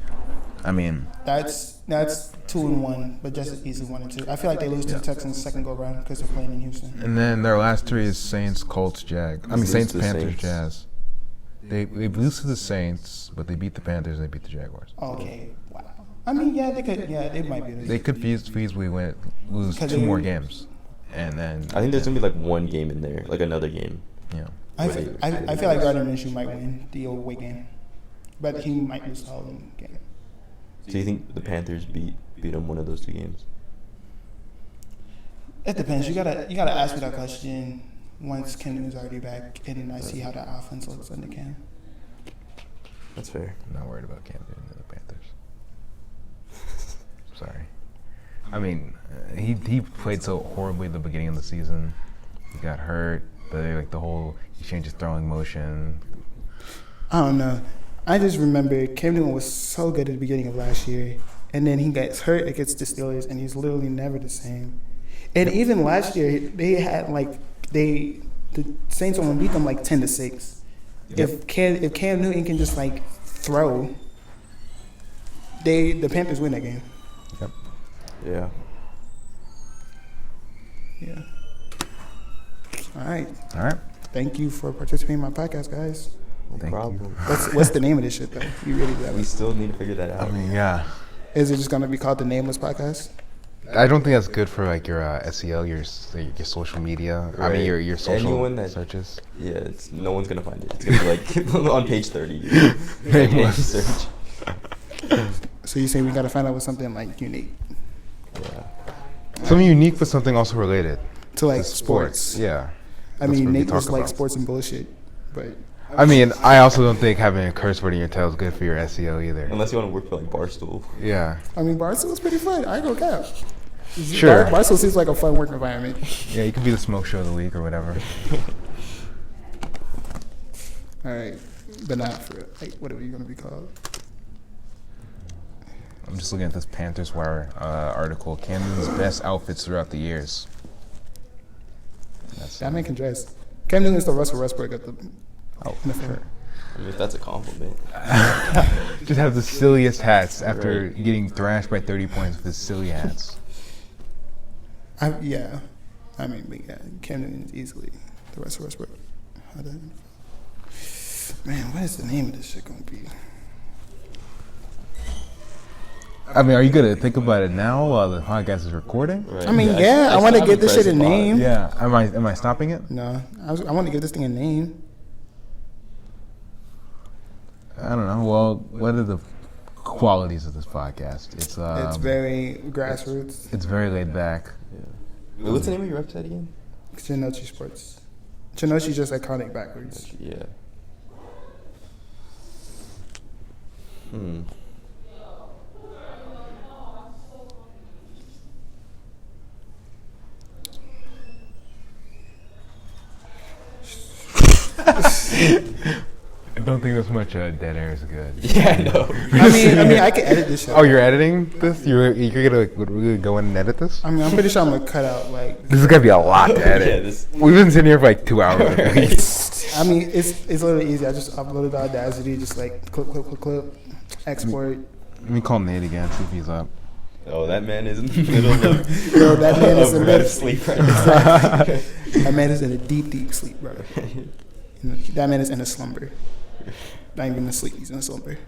I mean, That's 2-1, but just as easily 1-2. I feel like they lose to the Texans second go round because they're playing in Houston. and then their last three is Saints, Colts, Saints, to the Panthers, Saints. Jazz. They lose to the Saints, but they beat the Panthers and they beat the Jaguars. Okay, wow. I mean, yeah, they could. Yeah, they might be. They could feasibly lose 2 more games, and then I think there's gonna be like one game in there, like another game. Yeah. I feel like Gardner Minshew might win the away game, but he might lose the whole game. Do you think the Panthers beat them one of those 2 games? It depends. You gotta ask me that question once Cam Newton's already back and I see how the offense looks under Cam. That's fair. I'm not worried about Cam Newton and the Panthers. Sorry. I mean, he played so horribly at the beginning of the season. He got hurt, but he changed his throwing motion. I don't know. I just remember Cam Newton was so good at the beginning of last year, and then he gets hurt against the Steelers, and he's literally never the same. And even last year, they had the Saints only beat them 10-6. Yep. If Cam Newton can just throw, the Panthers win that game. Yep. Yeah. Yeah. All right. All right. Thank you for participating in my podcast, guys. No Thank problem. What's the name of this shit though? You really We still need to figure that out. I mean, yeah. Is it just gonna be called the Nameless Podcast? I don't think that's good for your SEO, your social media. I mean, Right. your social Anyone that- searches. Yeah, no one's gonna find it. It's gonna be on page 30. Nameless. Search. So you say we gotta find out with something unique Yeah. Something unique, but something also related to to sports. Yeah. I That's mean, what we Nate was talk like about. sports and bullshit, but I mean, I also don't think having a curse word in your tail is good for your SEO either. Unless you want to work for Barstool. Yeah. I mean, Barstool's pretty fun. I ain't gonna cap. Sure. Barstool seems like a fun work environment. Yeah, you could be the smoke show of the week or whatever. All right, but not for what are we gonna be called? I'm just looking at this Panthers Wire article. Cam Newton's best outfits throughout the years. That's That man can dress. Cam Newton's the Russell Westbrook at the NFL. sure. I mean, if that's a compliment. Just have the silliest hats after getting thrashed by 30 points with his silly hats. Yeah. I mean, but yeah, Cam Newton's easily the Russell Westbrook. Man, what is the name of this shit gonna be? I mean, are you gonna think about it now while the podcast is recording? Right. I mean, yeah, I want to give this shit a name. Yeah. Am I stopping it? No, I want to give this thing a name. I don't know. Well, what are the qualities of this podcast? It's It's very grassroots. it's very laid back. Wait, what's the name of your website again? Chinochi Sports. Chinochi's just iconic backwards. Yeah. I don't think this much dead air is good. Yeah, I know. I mean, I can edit this shit. Oh, you're editing this? You're gonna really go in and edit this? I mean, I'm pretty sure I'm gonna cut out This is gonna be a lot to edit. Yeah, this- We've been sitting here for 2 hours. I mean, it's literally easy. I just uploaded the Audacity, just clip, export. Let me call Nate again, see if he's up. Oh, that man is in the middle of, Yo, that man is in red the sleep right now. That man is in a deep sleep, bro. That man is in a slumber. Not even asleep, he's in a slumber.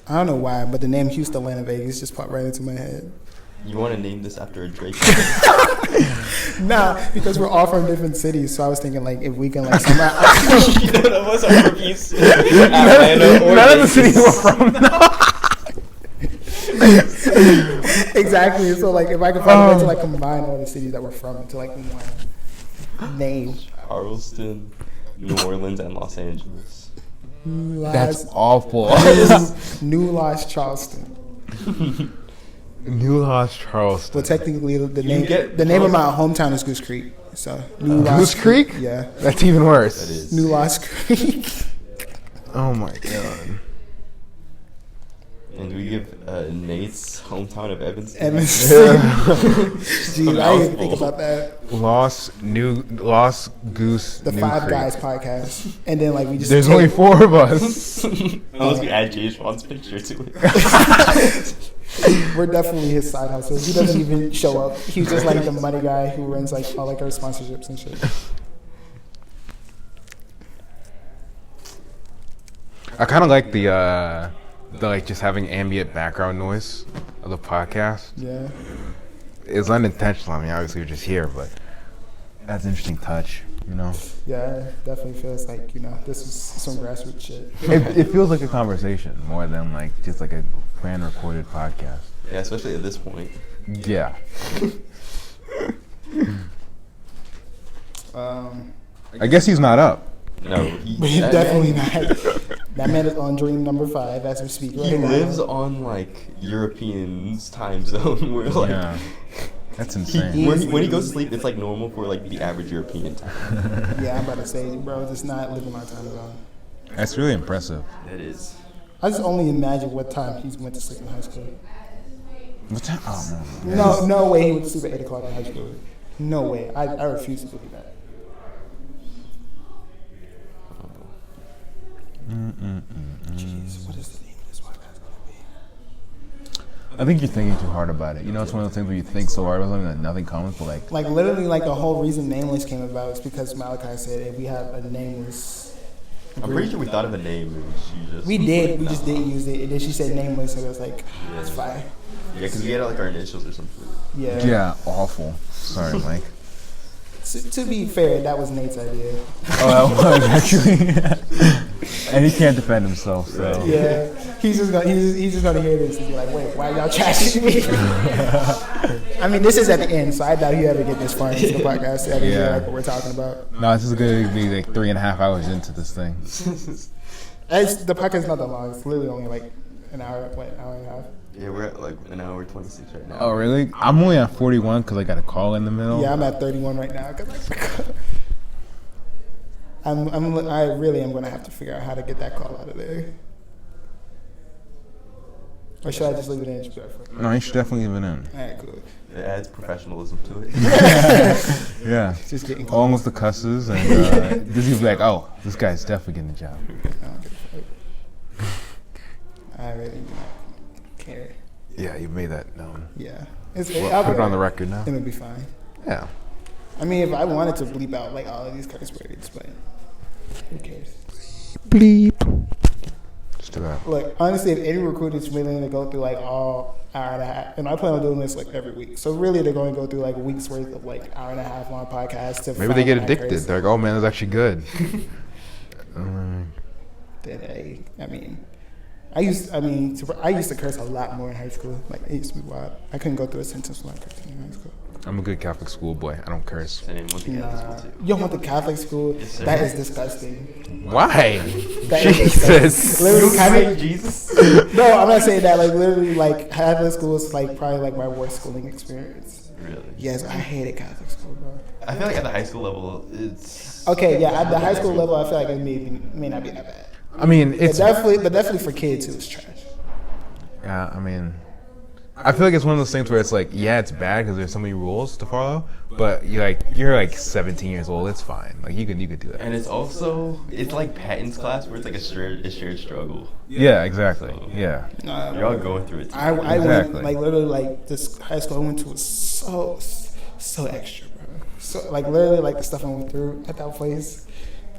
I don't know why, but the name Houston, Atlanta, Vegas just popped right into my head. You want to name this after a Drake? Nah, because we're all from different cities, so I was thinking if we can somehow. None of us are from Houston, Atlanta, or None of the Vegas. cities we're from. Exactly. So if I could find a way to combine all the cities that we're from into one name. Charleston, New Orleans, and Los Angeles. That's awful. New Lost Charleston. New Lost Charleston. Well, technically, the get name of my hometown is Goose Creek. So New Goose Creek? Yeah, That's even worse. That is. New Lost Creek. Oh my god. And we give Nate's hometown of Evanston. Evanston. Jeez, I didn't think about that. Lost Goose. The New Five Creek. Guys podcast, and then we just There's take- only 4 of us. Unless we add Jay Schwan's picture to it. We're definitely his side hustle. He doesn't even show up. He's just like the money guy who runs like all like our sponsorships and shit. I kind of like the like just having ambient background noise of the podcast. Yeah. It's unintentional. I mean, obviously we're just here, but that's an interesting touch, you know? Yeah, it definitely feels like, this is some grassroots shit. It feels like a conversation more than like just like a planned recorded podcast. Yeah, especially at this point. Yeah. I guess he's not up. No, He's definitely not. That man is on dream number 5 as we speak right He now. lives on like European's time zone where like Yeah. That's insane. when he goes to sleep, it's like normal for like the average European time. Yeah, I'm about to say, bro, just not living my time zone. That's really impressive. It is. I just only imagine what time he went to sleep in high school. What time? Oh, man. No way he went to sleep at 8 o'clock in high school. No way. I refuse to believe that. Jeez, what is the name of this podcast going to be? I think you're thinking too hard about it. You know, it's one of those things where you think so hard about something that nothing comes, but like, Like, literally, like, the whole reason Nameless came about is because Malachi said, hey, we have a Nameless. I'm pretty sure we thought of a name and she just. We did. We just didn't use it. And then she said Nameless, and it was like, it's fine. Yeah, because we had like our initials or something. Yeah. yeah, awful. Sorry, Mike. To be fair, that was Nate's idea. Oh, that was actually. And he can't defend himself, so. Yeah. He's just gonna hear this and be like, wait, why y'all trashing me? I mean, this is at the end, so I doubt you ever get this far into the podcast to ever hear like what we're talking about. No, this is going to be like 3.5 hours into this thing. The podcast is not that long. It's literally only like an hour and a half. Yeah, we're at like an hour 26 right now. Oh, really? I'm only at 41 because I got a call in the middle. Yeah, I'm at 31 right now. I really am gonna have to figure out how to get that call out of there. Or should I just leave it in? No, you should definitely leave it in. Alright, cool. It adds professionalism to it. Yeah. Just getting Almost the cusses, and this is like, oh, this guy's definitely getting the job. I don't give a fuck. I really do not care. Yeah, you made that known. Yeah. Well, put it on the record now. It'll be fine. Yeah. I mean, if I wanted to bleep out like all of these curse words, but who cares? Bleep. Just do that. Look, honestly, if any recruiter is willing to go through like all hour and a half, and I plan on doing this like every week, so really they're going to go through like weeks worth of like hour and a half long podcasts to Maybe they get find my addicted. curse. They're like, oh man, that's actually good. Then I used to curse a lot more in high school. Like it used to be wild. I couldn't go through a sentence without cursing in high school. I'm a good Catholic schoolboy. I don't curse. Same with the Catholic Nah, school too. you don't want the Catholic school? Yes, sir. That is disgusting. Why? That is disgusting. Jesus. Literally, Catholic. Jesus? No, I'm not saying that. Like literally, like Catholic school is like probably like my worst schooling experience. Really? Yes, I hated Catholic school, bro. I feel like at the high school level, it's. Okay, yeah, at the high school level, I feel like it may not be that bad. I mean, But it's definitely for kids, it was trash. yeah. I mean, I feel like it's one of those things where it's like, yeah, it's bad because there's so many rules to follow, but you're like 17 years old. It's fine. Like you could do that. And it's also, it's like Patton's class where it's like a shared struggle. Yeah, exactly. Yeah. You're all going through it too. I Exactly. went like literally like this high school I went to was so extra, bro. So like literally like the stuff I went through at that place.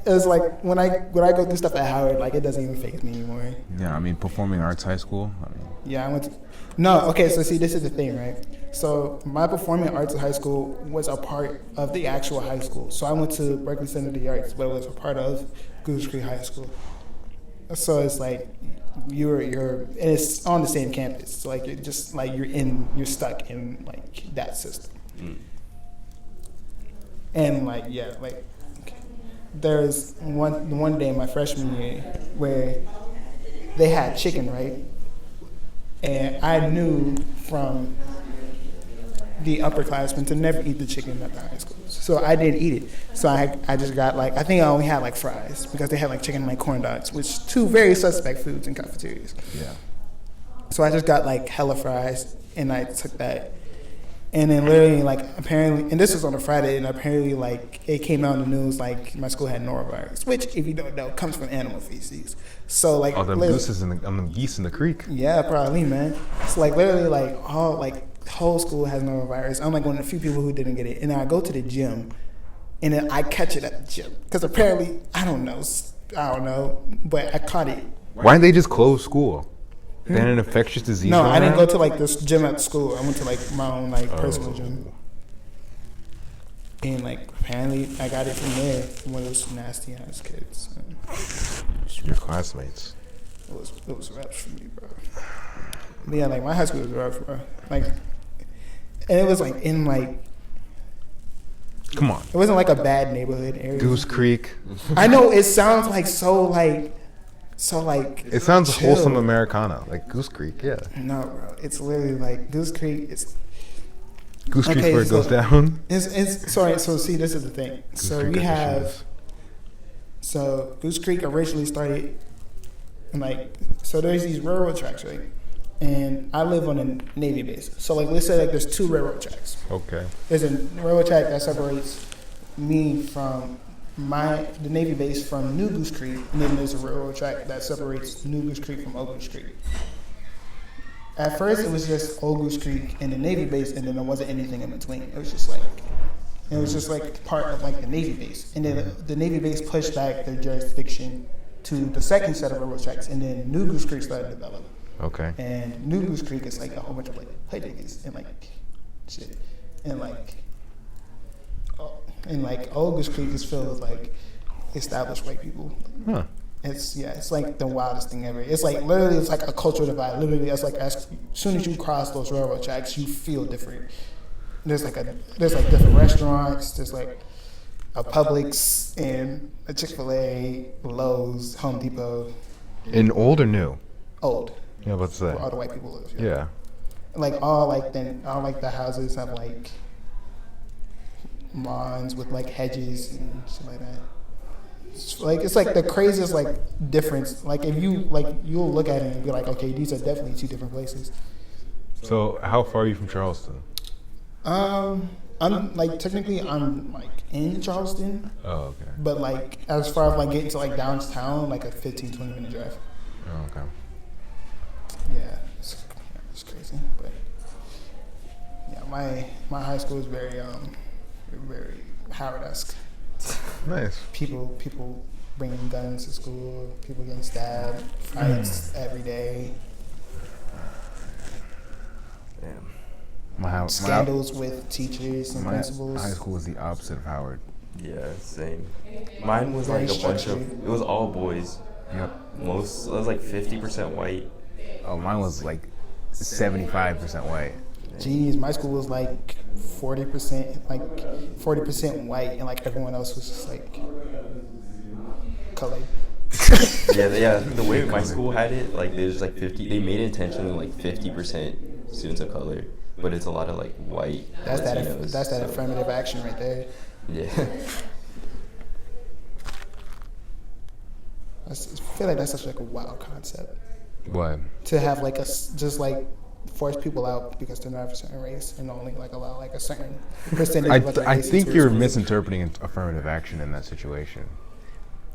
It was like when I go through stuff at Howard, like it doesn't even faze me anymore. Yeah. I mean, performing arts high school. I mean, Yeah, I went to. No, okay, so see, this is the thing, right? So my performing arts at high school was a part of the actual high school. So I went to Berkeley Center of the Arts, but it was a part of Goose Creek High School. So it's like you're and it's on the same campus. So like you're just like you're stuck in like that system. And like yeah, like there's one day in my freshman year where they had chicken, right? And I knew from the upperclassmen to never eat the chicken at the high school. So I didn't eat it. So I just got like, I think I only had like fries because they had like chicken and like corn dogs, which two very suspect foods in cafeterias. yeah. So I just got like hella fries and I took that. And then literally, like, apparently, and this was on a Friday, and apparently, like, it came out in the news, like, my school had norovirus, which, if you don't know, comes from animal feces. So, like, Oh, them gooses in the geese in the creek. yeah, probably, man. So, like, literally, like, whole school has norovirus. I'm, like, one of the few people who didn't get it. And then I go to the gym, and then I catch it at the gym. Because apparently, I don't know, but I caught it. Why didn't they just close school? They had an infectious disease. No, going I didn't go around? to like this gym at school. I went to like my own like personal gym. And like apparently I got it from there, from one of those nasty ass kids. Your classmates. It was rough for me, bro. But yeah, like my high school was rough, bro. Like, and it was like in like, Come on. it wasn't like a bad neighborhood area. Goose Creek. I know it sounds like so like It sounds chill. wholesome Americana, like Goose Creek. Yeah. No, bro. It's literally like Goose Creek. Goose Creek Okay, where it so- goes down. It's sorry. So see, this is the thing. So Creek we has have. issues. So Goose Creek originally started, and like, so there's these railroad tracks, right? And I live on a Navy base. So like, let's say like there's two railroad tracks. Okay. There's a railroad track that separates me from the Navy base from New Goose Creek, and then there's a railroad track that separates New Goose Creek from Old Goose Creek. At first, it was just Old Goose Creek and the Navy base, and then there wasn't anything in between. It was just like part of like the Navy base, and then the Navy base pushed back their jurisdiction to the second set of railroad tracks, and then New Goose Creek started to develop. Okay. And New Goose Creek is like a whole bunch of like white niggas and like shit, and like Old Goose Creek is filled with like established white people. Huh. It's like the wildest thing ever. It's like literally, it's like a cultural divide. Literally, it's like as soon as you cross those railroad tracks, you feel different. There's like different restaurants. There's like a Publix and a Chick-fil-A, Lowe's, Home Depot. In old or new? Old, Yeah, what's that? where all the white people live. Yeah. Like all the houses have like lawns with like hedges and shit like that. It's like the craziest like difference. Like if you'll look at it and be like, okay, these are definitely two different places. So how far are you from Charleston? I'm like technically I'm like in Charleston, Oh, okay. but like as far as like getting to like downtown, like a 15-20 minute drive. Oh, okay. Yeah, it's crazy, but yeah, my high school is very Howard-esque. Nice. People bringing guns to school, people getting stabbed, fights every day, Damn. My scandals with teachers and high principals. school was the opposite of Howard. Yeah, same. Mine was Very like a bunch of. structured. It was all boys. Yep. It was like 50% white. Oh, mine was like 75% white. Jeez, my school was like 40%, like 40% white, and like everyone else was just like colored. Yeah. The way my school had it, like there's like 50. They made it intentionally like 50% students of color, but it's a lot of like white. That's Latinos, that so- affirmative action right there. Yeah. I feel like that's such like a wild concept What? to have like just like force people out because they're not of a certain race and only like allow like a certain percentage. of, like, I races think to you're school. misinterpreting affirmative action in that situation.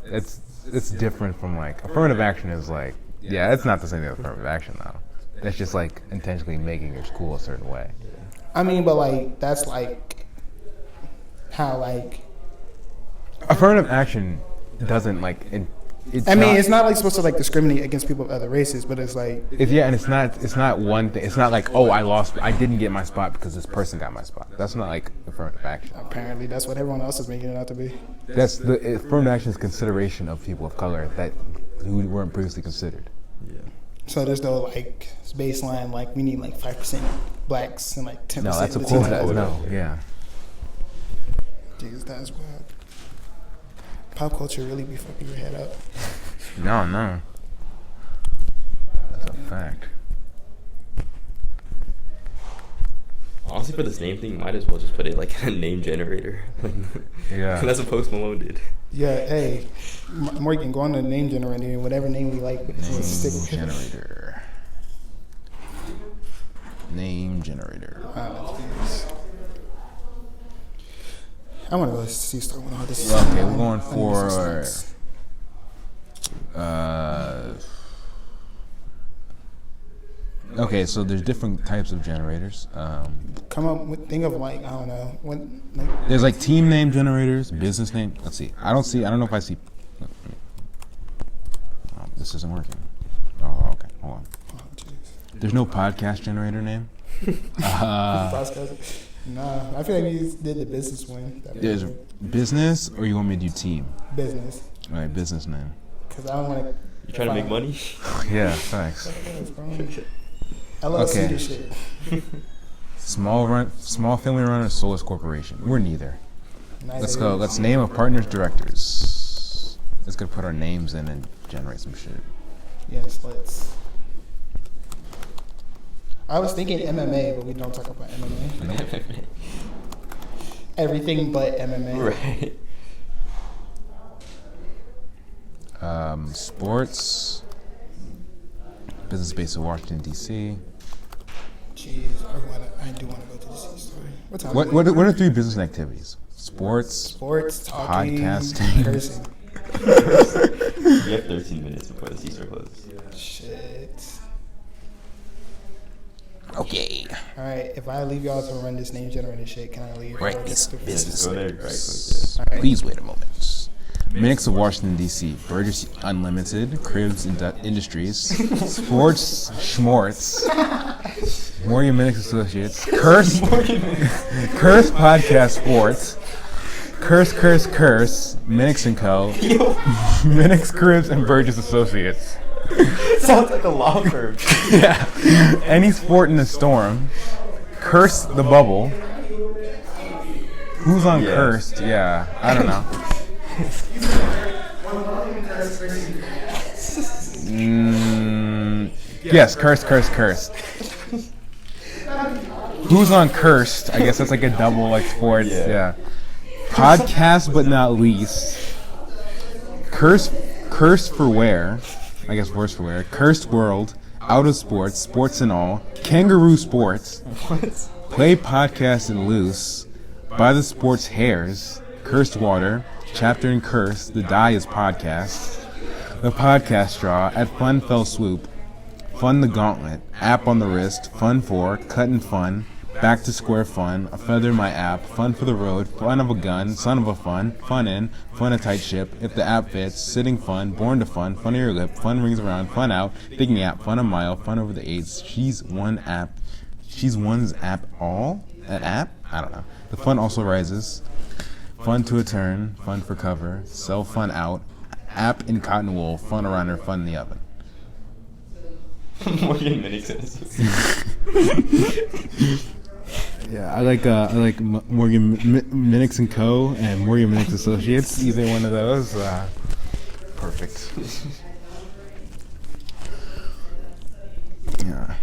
It's different from like affirmative action is like, yeah, it's not the same thing as affirmative action though. That's just like intentionally making your school a certain way. I mean, but like that's like how like Affirmative action doesn't like. It's it's not like supposed to like discriminate against people of other races, but it's like And it's not one thing. It's not like, oh, I didn't get my spot because this person got my spot. That's not like affirmative action. apparently that's what everyone else is making it out to be. That's the affirmative action is consideration of people of color who weren't previously considered. Yeah. So there's no like baseline like we need like 5% blacks and like 10%. No, that's a Latinos. quota. No, yeah. Jeez, that's wild. Pop culture really be fucking your head up. No. That's a fact. Honestly, for this name thing, might as well just put it like a name generator. Yeah. That's what Post Malone did. Yeah, hey, Morgan, go on the name generator and whatever name we like, we'll stick with it. Generator. Name generator. Jeez. I want to go see Star when all this. Okay, we're going for. Okay, so there's different types of generators. Come up with think of like I don't know when like There's like team name generators, business name. Let's see. I don't know if I see. Oh, this isn't working. Oh, okay. Hold on. oh, jeez. There's no podcast generator name. Nah, I feel like we just did the business one. There's business, or you want me to do team? Business All right, business name. because I don't want to. You trying to make money? Yeah, thanks. LLC Okay. this shit. Small family run or soulless corporation. We're neither. Nice. Let's go. Let's name a partner's directors. Let's go put our names in and generate some shit. Yes, let's. I was thinking MMA, but we don't talk about MMA. Everything but MMA. Right. Sports. Business based in Washington D.C. Jeez, I do want to go to the sea story. What time? What are 3 business activities? Sports. Sports, talking, Podcasting. cursing. You have 13 minutes before the Caesar closes. Shit. Okay. All right, if I leave y'all to run this name generator shit, can I leave? Right, Or it's just- business. Go there, right? All right. Please wait a moment. Minix of Washington, D.C., Burgess Unlimited, Cribs Industries, Sports Schmorts, Morgan Minix Associates, Curse Podcast Sports, Curse, Minix & Co., Minix Cribs and Burgess Associates. Sounds like a law firm. Yeah. Any Sport in the Storm, Curse the Bubble. Who's on Yeah. Cursed? Yeah, I don't know. Yes, cursed. Who's on Cursed? I guess that's like a double, like sports. Yeah. Podcast, but not least. Cursed for wear. I guess worse for wear. Cursed World. Out of Sports. Sports and All. Kangaroo Sports. What? Play Podcast and Loose. By the Sports Hairs. Cursed Water. Chapter and Curse. The Die is Podcast. The Podcast Straw. At Fun Fell Swoop. Fun the Gauntlet. App on the Wrist. Fun 4. Cut and Fun. Back to Square Fun. A Feather in My App. Fun for the Road. Fun of a Gun. Son of a Fun. Fun in. Fun a Tight Ship. If the App Fits. Sitting Fun. Born to Fun. Fun of Your Lip. Fun Rings Around. Fun Out. Thinking App. Fun a Mile. Fun over the AIDS. She's one's app all? An app? I don't know. The Fun also rises. Fun to a turn. Fun for cover. Sell Fun out. App in cotton wool. Fun around her. Fun in the oven. Morgan Minix. Yeah, I like Morgan Minix and Co. and Morgan Minix Associates. Either one of those, perfect. Yeah,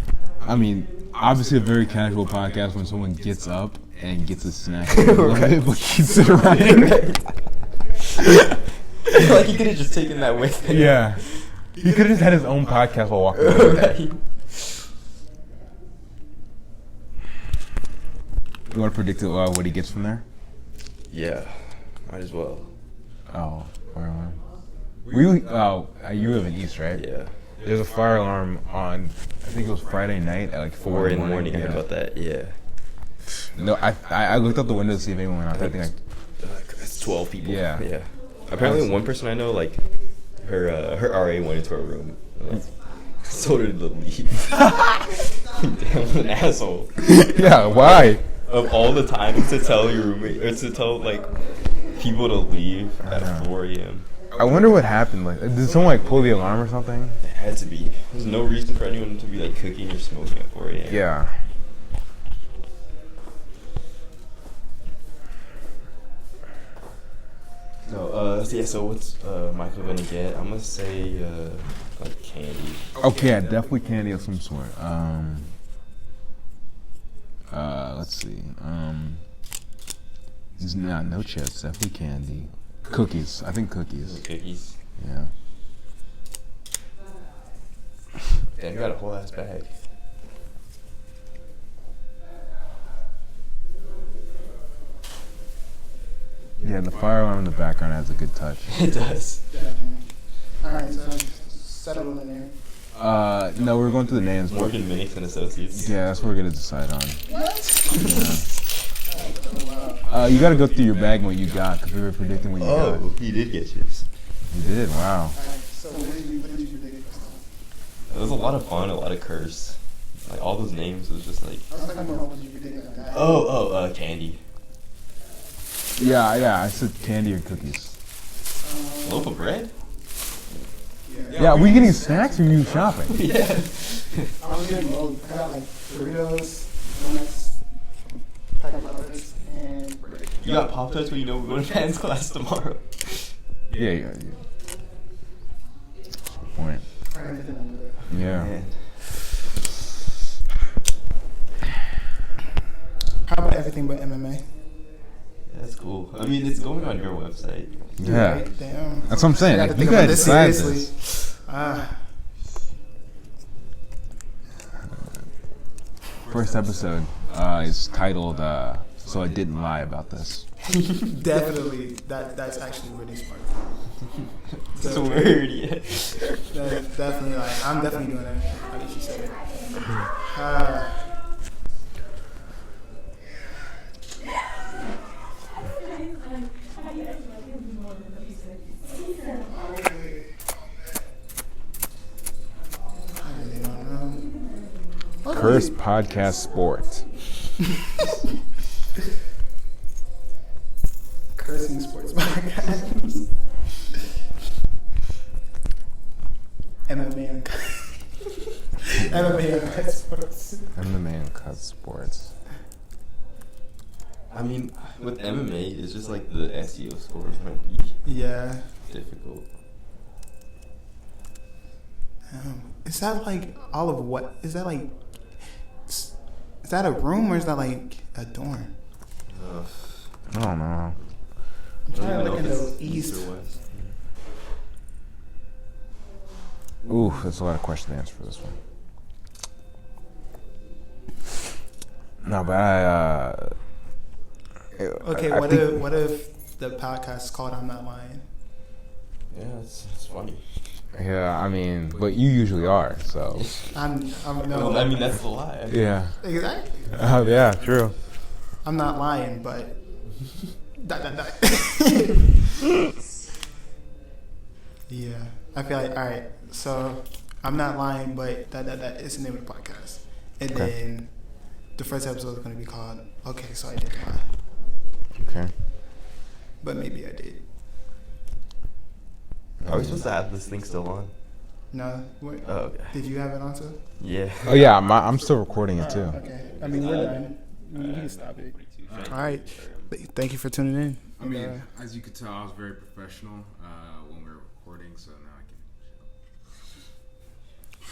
I mean, obviously a very casual podcast when someone gets up and gets a snack, a little bit, but keeps it running. Like he could have just taken that with him. Yeah, he could have just had his own podcast while walking away. You want to predict what he gets from there? Yeah, might as well. Oh, fire alarm. You live in East, right? Yeah. There's a fire alarm on, I think it was Friday night at like 4 in the morning. I heard Yeah. about that. Yeah. No, I looked out the window to see if anyone went out. I think It's 12 people. Yeah. Yeah. Apparently, one person I know, like, her RA went into her room. And told her to leave. Damn, what an asshole. yeah, why? Of all the times to tell your roommate, or to tell, like, people to leave at 4 a.m. I wonder what happened. Like, did someone like pull the alarm or something? It had to be. There's no reason for anyone to be, like, cooking or smoking at 4 a.m. Yeah. No, yeah, so what's Michael gonna get? I'm gonna say, like, candy. Okay, yeah, definitely candy of some sort. Let's see. There's no chips, definitely candy. Cookies. I think cookies. Cookies. Yeah. Damn, you got a whole ass bag. Yeah, the fire alarm in the background adds a good touch. It does. All right, so settle in there. No, we're going through the names. Morgan Minix and Associates. Yeah, that's what we're gonna decide on. You gotta go through your bag and what you got, because we were predicting what you got. Oh, he did get chips. You did, wow. All right, so what did you predict? It was a lot of fun, a lot of curse. Like all those names was just like. I was talking about what did you predict? Candy. Yeah, I said candy or cookies. Loaf of bread? Yeah, are we getting snacks or are you shopping? Yeah. I was getting both. I got like Doritos, donuts, pack of Pop-Tarts, and bread. You got Pop-Tarts when you know we're going to dance class tomorrow. Yeah. Point. I got nothing under there. Yeah. Man. How about everything but MMA? That's cool. I mean, it's going on your website. Yeah. Right? Damn. That's what I'm saying. I I gotta think think I about this decided seriously. this. First episode is titled "So I Didn't Lie About This." Definitely. That's actually really smart. It's a word, yeah. That definitely, like, I'm definitely doing that. I think she said it. I really don't know. Curse Podcast Sport. Cursing sports podcast. MMA and MMA and cut sports. MMA and Cut Sports. I mean, with MMA, it's just like the SEO scores might be Yeah. difficult. Is that like all of what? Is that like? Is that a room or is that like a dorm? Ugh. I don't know. I'm I trying don't to even know look if into it's east. or west. Ooh, that's a lot of question to answer for this one. No, but Okay, I what think- if the podcast is called "I'm Not Lying"? Yeah, it's funny. Yeah, I mean, but you usually are, so. I'm no. Well, I mean, that's the lie. Yeah. Exactly. Oh, yeah, true. I'm not lying, but. Yeah, I feel like all right. So I'm not lying, but that is the name of the podcast, and Okay. then the first episode is going to be called "Okay, so I didn't lie," Okay. but maybe I did. Are we supposed to have this thing still on? No, wait, Oh, okay. did you have it on too? Yeah. Oh, yeah, I'm still recording it, too. Okay, I mean we're done. You can stop it. All right, thank you for tuning in. I mean, as you could tell, I was very professional when we were recording, so now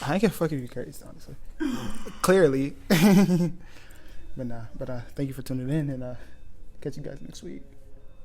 I I can fuck if you crazy, honestly. Clearly, but thank you for tuning in, and catch you guys next week.